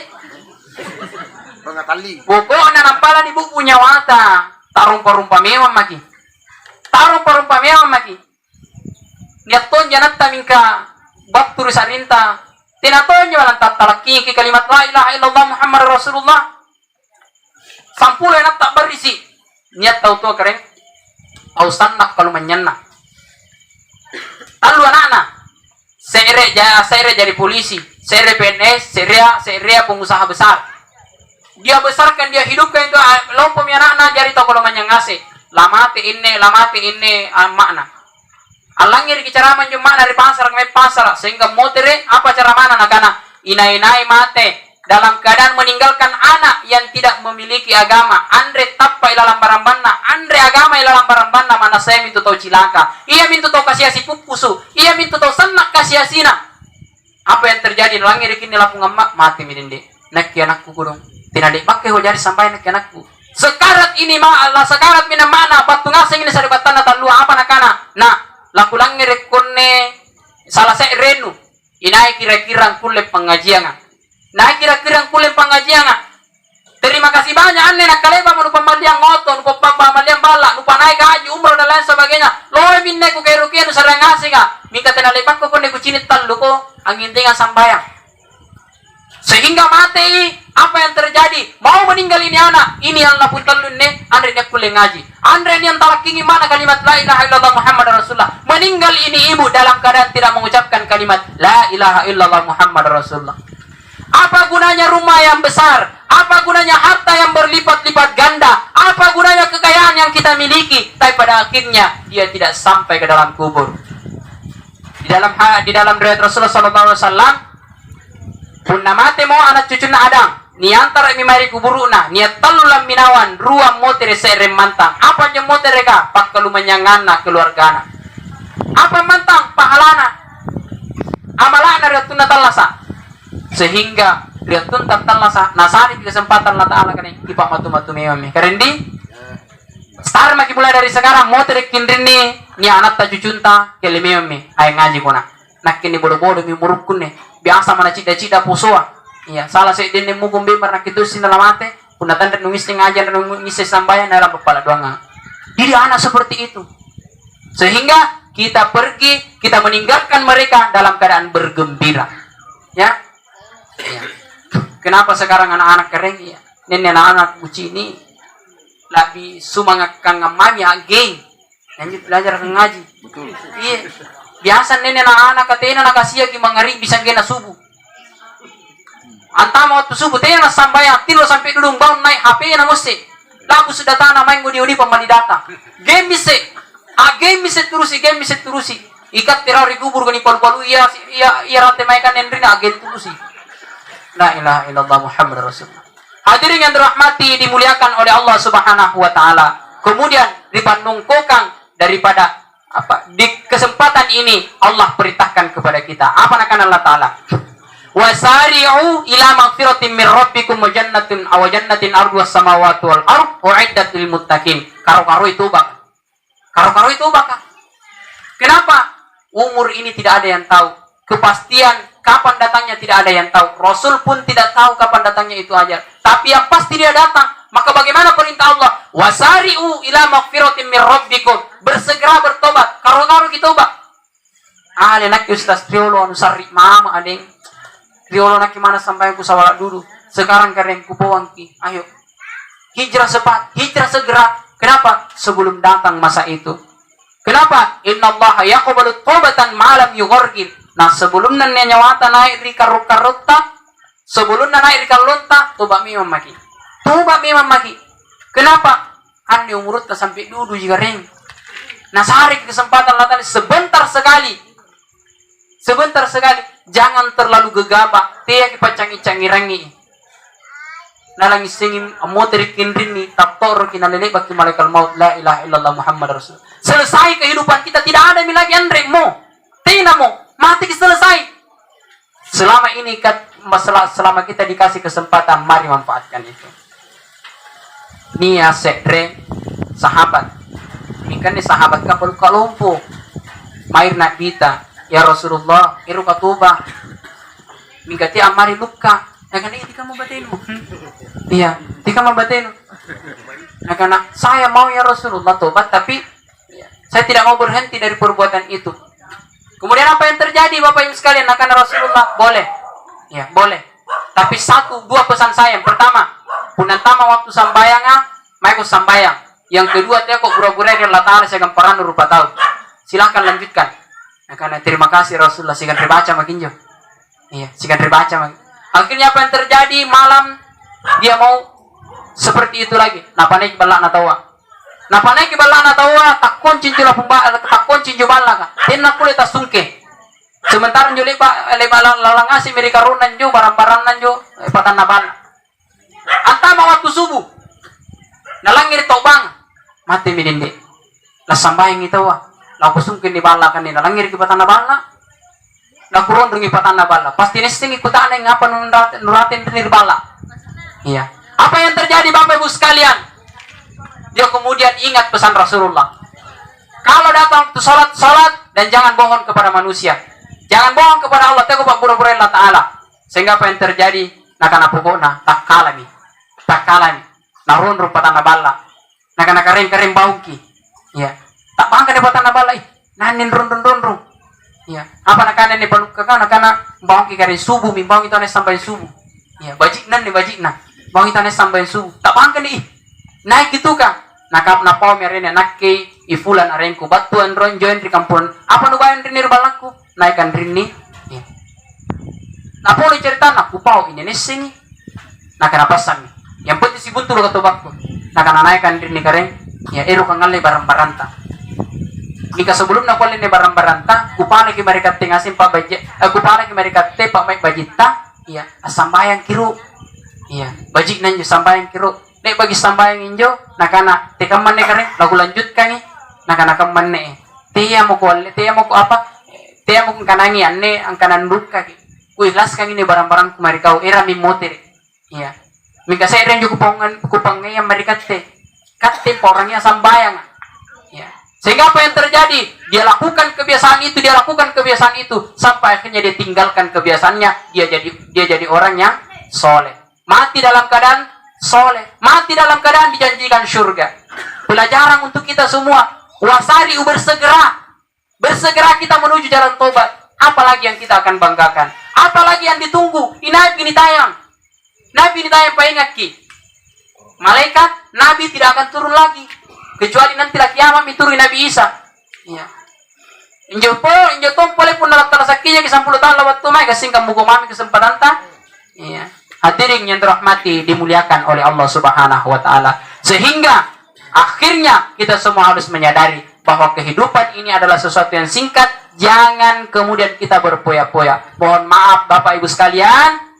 Pokoknya nampalan ibu punya wata. Tarumpa-rumpa memang maki. Tarumpa-rumpa memang maki. Niat ton janat tamingka bab tulisan inta. Tinaton jalan talaki ke kalimat la ilaha illallah Muhammad Rasulullah. Sampulo enak tak berisi. Niat tahu tuh keren. Ausanak kalau menyenang. Lalu anak-anak. Sere jadi polisi. Sere PNS, sere pengusaha besar. Dia besarkan, dia hidupkan itu lompo mi anak-anak jari tau kalau manyangase. Lamati ini makna. Alangir ki cara manjung makna dari pasar ke pasar sehingga motere apa cara mana nakana inai mate dalam keadaan meninggalkan anak yang tidak memiliki agama. Andre tappa ila lambarambanna, andre agama ila lambarambanna mana saya mintu tau cilaka. Ia mintu tau kasiasi pupusu, ia mintu tau sanak kasiasina. Apa yang terjadi langir kini lapung emak mati midinde. Nak anakku gurung. Tidak dipakai hojari sampai nak anakku. Sekarat ini Allah sekarat mina mana batu ngasing ini saribatan tan lua apa nakana. Nah, laku langir konne salah saya renu. Inai kira-kira kulle pengajian. Nah kira-kira kulle pengajian. Terima kasih banyak anne nak kaleba mau pembalian ngoton, pembalian balak, lupa naik haji umroh dan lain sebagainya. Loe minne ku kerukian sareng ngasing mika tena lepak ko konne ku cinit talu ko angin dengan sambayang. Sehingga mati, apa yang terjadi? Mau meninggal ini anak, ini yang lapun talun ne, andre ne kuling ngaji. Andre yang talakingi mana kalimat la ilaha illallah Muhammad Rasulullah. Meninggal ini ibu dalam keadaan tidak mengucapkan kalimat la ilaha illallah Muhammad Rasulullah. Apa gunanya rumah yang besar? Apa gunanya harta yang berlipat-lipat ganda? Apa gunanya kekayaan yang kita miliki? Tapi pada akhirnya dia tidak sampai ke dalam kubur. Di dalam riwayat Rasulullah SAW, punna mate mo anak cucu na adang ni antara mi mari kuburuna ni talulam minawan ruam motere serem mantang apa je motere ka pakkalu menyangana keluargana apa mantang pahalana amalana riatuna talasa sehingga riatun talasa nasari kesempatan Allah Taala kani ipa matu mewame karendi star maki mulai dari sekarang motere kindrini ni anak ta cucunta kelemewame ay ngaji kona nakini bodo-bodo mi murukune biasa mana cida-cida pusoa. Iya, salah saya dene mugum bemar nak itu sinalamate, punatan dan nungis ngajar dan nungis sambayan dalam kepala doang. Jadi anak seperti itu. Sehingga kita pergi, kita meninggalkan mereka dalam keadaan bergembira. Ya. Ya. Kenapa sekarang anak-anak kering ya? Nenek anak-anak uci ini lebih sumangat kang mamanya geng. Lanjut belajar ngaji. Betul. Iya. Biasa nenek anak katena nak kasia ki mangari bisa gena subuh. Antama waktu subuh tena sambayang tilo sampai dudung bangun naik HP na mesti. Lagu sudah tanah main guni pemani data. Game mise terusi. Ikat terari kubur gani palu-palu iya rante maikan endrina agen terusi. La ilaha illallah Muhammad Rasulullah. Hadirin yang dirahmati dimuliakan oleh Allah Subhanahu wa taala. Kemudian dipanungkokan daripada di kesempatan ini Allah perintahkan kepada kita apa akan Allah Taala wasari'u ila magfiratin min rabbikum wa jannatin arduha samawati wal ard uiddat lil muttaqin karo-karo itu bakal kenapa umur ini tidak ada yang tahu kepastian kapan datangnya tidak ada yang tahu Rasul pun tidak tahu kapan datangnya itu aja tapi yang pasti dia datang maka bagaimana perintah Allah wasari'u ila magfiratin min rabbikum bersegera bertobat karo-karo kita tobat nak ustaz triolo anu sarri mama adeng triolo nak mana sampai ku sawala dulu sekarang karen ku bawangki ayo hijrah segera Kenapa? Sebelum datang masa itu. Kenapa? Innallaha yaqbalu taubatan ma'lam yughargil. Nah, sebelum nyawata naik di karut-karutta, sebelum naik di kalunta, toba mi mamaki. Toba mi mamaki. Kenapa? Andi umurut sampai dudu jika ring. Nah, sehari kesempatan latali sebentar sekali. Sebentar sekali. Jangan terlalu gegabah. Tiya kipacangi-cangi rangi. Nalangi singin amoterikin rini taktor kinalele baki malaikat maut la ilaha illallah Muhammad Rasul. Selesai kehidupan kita, tidak ada lagi andre mo. Tina mo, mati selesai. Selama ini selama kita dikasih kesempatan, mari manfaatkan itu. Nia sekre sahabat. Ikan ni sahabat ka perlu kalumpu. Mair nak bita, ya Rasulullah, iru katuba. Mingkati amari luka. Nakan ini kamu batenu. Iya, tika membatenu. Nakan saya mau ya Rasulullah tobat, tapi saya tidak mau berhenti dari perbuatan itu. Kemudian apa yang terjadi Bapak Ibu sekalian? Nakan Rasulullah, boleh. Ya, boleh. Tapi dua pesan saya. Yang pertama, punantama waktu sambayanga, maiko sambayang. Yang kedua, dia kok pura-pura dari Allah Ta'ala saya gamparan rupa tahu. Silahkan lanjutkan. Nakan terima kasih Rasulullah, sikan terbaca makin jo. Iya, sikan terbaca makin. Akhirnya apa yang terjadi? Malam dia mau seperti itu lagi. Napanai balak natawa. Napanai balak natawa tak kunci jula pemba tak kunci jubala ka. Tinna kulit tasungke. Sementara juli pak lebala lalangasi mereka runan jo barang-barang nan jo patan nabal. Antama waktu subuh. Nalangir tobang mati midindi. Lah sambayang itu wa. Lah kusungke di bala kan ni nalangir ki patan nabala. Nakurun dungi patana bala. Pasti nesting ikutan yang ngapa nuratin bala. Iya. Apa yang terjadi Bapak Ibu sekalian? Dia kemudian ingat pesan Rasulullah. Kalau datang ke salat dan jangan bohong kepada manusia. Jangan bohong kepada Allah. Tengok Pak pura-pura Allah Ta'ala. Sehingga apa yang terjadi? Nakana pokokna tak kalami. Tak kalami. Narun patana bala. Nakana kering baungki. Iya. Tak bangka di patana bala. Nanin run. Ya, apa nakana ni baluk kakak nakana bawang kari subuh mi bawang itu ane sampai subuh. Ya, bajik nan bawang itu ane sampai subuh. Tak bangka ni naik gitu kan. Nakap napau merene nakke ifulan arengku batuan ronjoin di kampung. Apa nu bayan rini balaku naikkan rini. Ya. Napau ni cerita nak kupau ini nesing. Nakana pasang. Yang penting si buntu lo katobakku. Nakana naikkan rini kareng. Ya, eru kangalle barang-baranta. Jika sebelum nakualin ni barang-baranta, kupala ki mereka tengasin pak bajet, kupala ki mereka te pak maik bajita, iya, sambayang kiru, iya, bajik nanjo sambayang kiru, nek bagi sambayang injo, nakana te kaman ne kare, lagu lanjutkan ni, nakana kaman ne, tiya mo apa, tiya mo kanangi anne angkanan buka ki, ikhlas kang ini barang-barang ku mereka, era mi motor, iya, mika saya ren jo kupangnya mereka te, katte orangnya sambayang, iya. Sehingga apa yang terjadi? Dia lakukan kebiasaan itu sampai akhirnya dia tinggalkan kebiasaannya. Dia jadi orang yang soleh. Mati dalam keadaan soleh. Mati dalam keadaan dijanjikan surga. Pelajaran untuk kita semua. Wasari bersegera. Bersegera kita menuju jalan tobat. Apalagi yang kita akan banggakan? Apalagi yang ditunggu? Nabi ini tayang. Nabi ini tayang paingaki. Malaikat Nabi tidak akan turun lagi. Kecuali nanti lagi kiamat mituri Nabi Isa. Iya. Injo tompole pun dalam talasakinya ke 10 tahun lewat tumai kasingkam buku mami kesempatan ta. Iya. Hadirin yang dirahmati dimuliakan oleh Allah Subhanahu wa taala. Sehingga akhirnya kita semua harus menyadari bahwa kehidupan ini adalah sesuatu yang singkat, jangan kemudian kita berpoya-poya. Mohon maaf Bapak Ibu sekalian.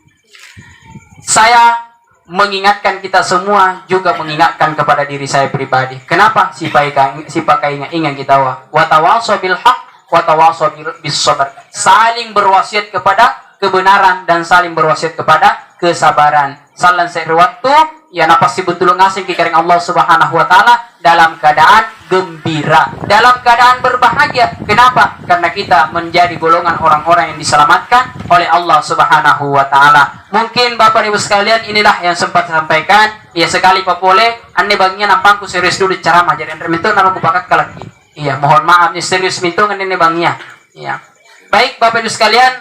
Saya mengingatkan kita semua, juga mengingatkan kepada diri saya pribadi. Kenapa? Si pakai ingat kita wa tawasau bil haq wa tawasau bis sabr. Saling berwasiat kepada kebenaran dan saling berwasiat kepada kesabaran. Salan saya waktu ya napasti betul ngasih kikaring Allah Subhanahu wa taala dalam keadaan gembira, dalam keadaan berbahagia. Kenapa? Karena kita menjadi golongan orang-orang yang diselamatkan oleh Allah Subhanahu wa taala. Mungkin Bapak Ibu sekalian inilah yang sempat saya sampaikan. Ya sekali Pak Pole, ane baginya nampangku serius dulu ceramah jadi minto naruh kupakat lagi. Iya, mohon maaf nih serius minto ngene bangnya. Iya. Baik Bapak Ibu sekalian,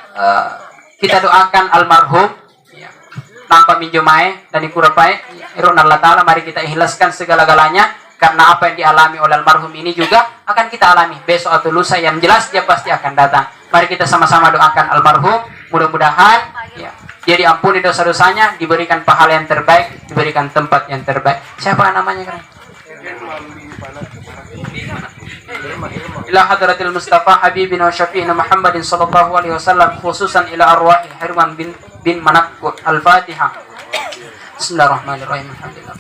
kita doakan almarhum tanpa minjomae dan ikurapai irun Allah Ta'ala, mari kita ikhlaskan segala-galanya Karena apa yang dialami oleh almarhum ini juga akan kita alami besok atau lusa, yang jelas dia pasti akan datang. Mari kita sama-sama doakan almarhum, mudah-mudahan ya, dia diampuni dosa-dosanya, diberikan pahala yang terbaik, diberikan tempat yang terbaik. Siapa namanya kan? Ila hadratil Mustafa Habibina wa Syafi'ina Muhammadin sallallahu alaihi wasallam, khususan ila arwahi Herman bin Manakkut. Al-Fatihah. Bismillahirrahmanirrahim. Alhamdulillah.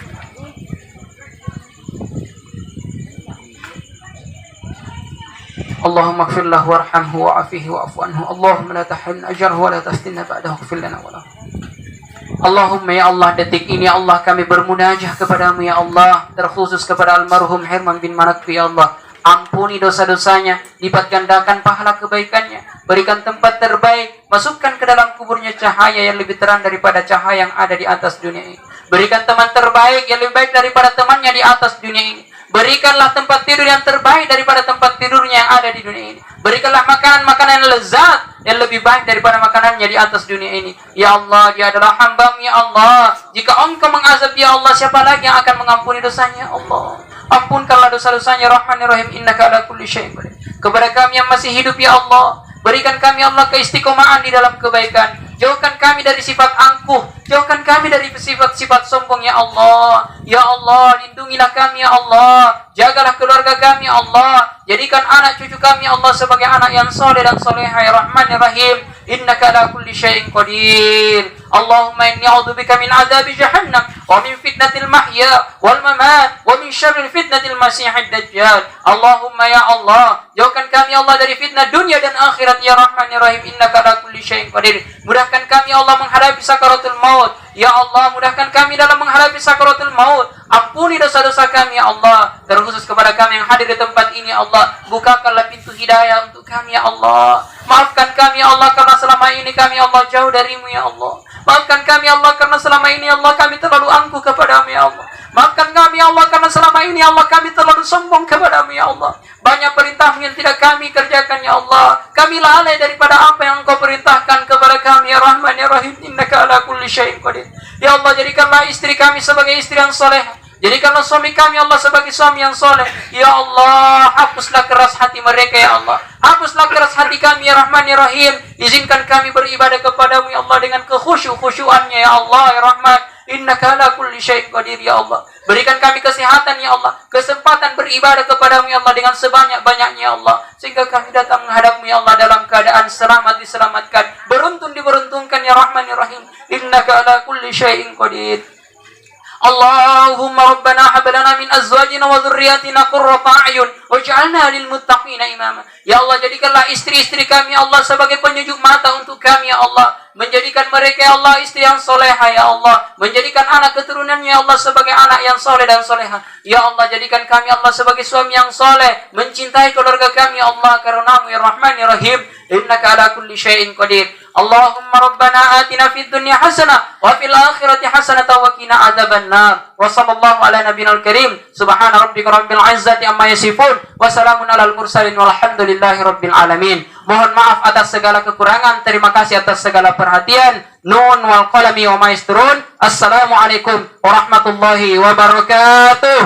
Allahumma ighfir lahu warhamhu wa'afihi wa'fu anhu. Allahumma la tahrimna ajrahu wa la taftinna ba'dahu, ighfir lana wa lahu. Allahumma ya Allah, detik ini ya Allah kami bermunajah kepadamu ya Allah, terkhusus kepada almarhum Herman bin Manakkut ya Allah. Ampuni dosa-dosanya, lipat gandakan pahala kebaikannya, berikan tempat terbaik, masukkan ke dalam kuburnya cahaya yang lebih terang daripada cahaya yang ada di atas dunia ini. Berikan teman terbaik yang lebih baik daripada temannya di atas dunia ini. Berikanlah tempat tidur yang terbaik daripada tempat tidurnya yang ada di dunia ini. Berikanlah makanan-makanan yang lezat yang lebih baik daripada makanannya di atas dunia ini. Ya Allah, dia adalah hamba-Mu ya Allah. Jika Engkau mengazab ya Allah, siapa lagi yang akan mengampuni dosanya ya Allah? Ampunkanlah dosa-dosanya, Rahmanir Rahim, innaka ala kulli syai'in qadir. Kepada kami yang masih hidup ya Allah, berikan kami Allah keistiqomahan di dalam kebaikan. Jauhkan kami dari sifat angkuh, jauhkan kami dari sifat-sifat sombong ya Allah. Ya Allah, lindungilah kami ya Allah. Jagalah keluarga kami ya Allah. Jadikan anak cucu kami ya Allah sebagai anak yang soleh dan solehah ya Rahmanir Rahim. Innaka ala kulli syai'in qadir. Allahumma inni a'udzubika min adzabi jahannam wa min fitnatil mahya wal mamat wa min syarril fitnatil masiihid dajjal. Allahumma ya Allah, jauhkan kami Allah dari fitnah dunia dan akhirat ya Rahmanir Rahim. Innaka ala kulli syai'in qadir. Mudahkan kami Allah menghadapi sakaratul maut. Ya Allah, mudahkan kami dalam menghadapi sakaratul maut. Ampuni dosa-dosa kami ya Allah, terkhusus kepada kami yang hadir di tempat ini ya Allah. Bukakanlah pintu hidayah untuk kami ya Allah. Maafkan kami ya Allah karena selama ini kami Allah jauh darimu ya Allah. Maafkan kami Allah karena selama ini Allah kami terlalu angkuh kepadamu ya Allah. Maafkan kami Allah karena selama ini Allah kami terlalu sombong kepadamu ya Allah. Banyak perintahmu yang tidak kami kerjakan ya Allah. Kami lalai daripada apa yang Engkau perintahkan kepada kami ya Rahman ya Rahim. Innaka ala kulli syai'in qadir. Ya Allah, jadikanlah istri kami sebagai istri yang soleh. Jadikanlah suami kami Allah sebagai suami yang soleh. Ya Allah, hapuslah keras hati mereka ya Allah. Hapuslah keras hati kami ya Rahman ya Rahim. Izinkan kami beribadah kepadamu ya Allah dengan kekhusyuannya ya Allah ya Rahman. Innaka ala kulli syai'in qadir ya Allah. Berikan kami kesehatan ya Allah, kesempatan beribadah kepadamu ya Allah dengan sebanyak-banyaknya ya Allah, sehingga kami datang menghadapmu ya Allah dalam keadaan selamat diselamatkan, beruntun diberuntungkan ya Rahman ya Rahim. Innaka ala kulli syai'in qadir. Allahumma rabbana hab lana min azwajina wa dhurriyyatina qurrata a'yun waj'alna lil muttaqina imama. Ya Allah, jadikanlah istri-istri kami ya Allah sebagai penyejuk mata untuk kami ya Allah. Menjadikan mereka ya Allah istri yang soleha ya Allah. Menjadikan anak keturunannya ya Allah sebagai anak yang soleh dan soleha. Ya Allah, jadikan kami Allah sebagai suami yang soleh. Mencintai keluarga kami ya Allah karunamu ya Rahman ya Rahim. Innaka ala kulli syai'in qadir. Allahumma rabbana atina fid dunya hasanah wa fil akhirati hasanah wa qina adzabannar. Wa sallallahu ala nabiyil karim. Subhana rabbika rabbil izzati amma yasifun wa salamun alal mursalin walhamdulillahi rabbil alamin. Mohon maaf atas segala kekurangan. Terima kasih atas segala perhatian. Nun wal qalami wa ma yasturun. Assalamualaikum warahmatullahi wabarakatuh.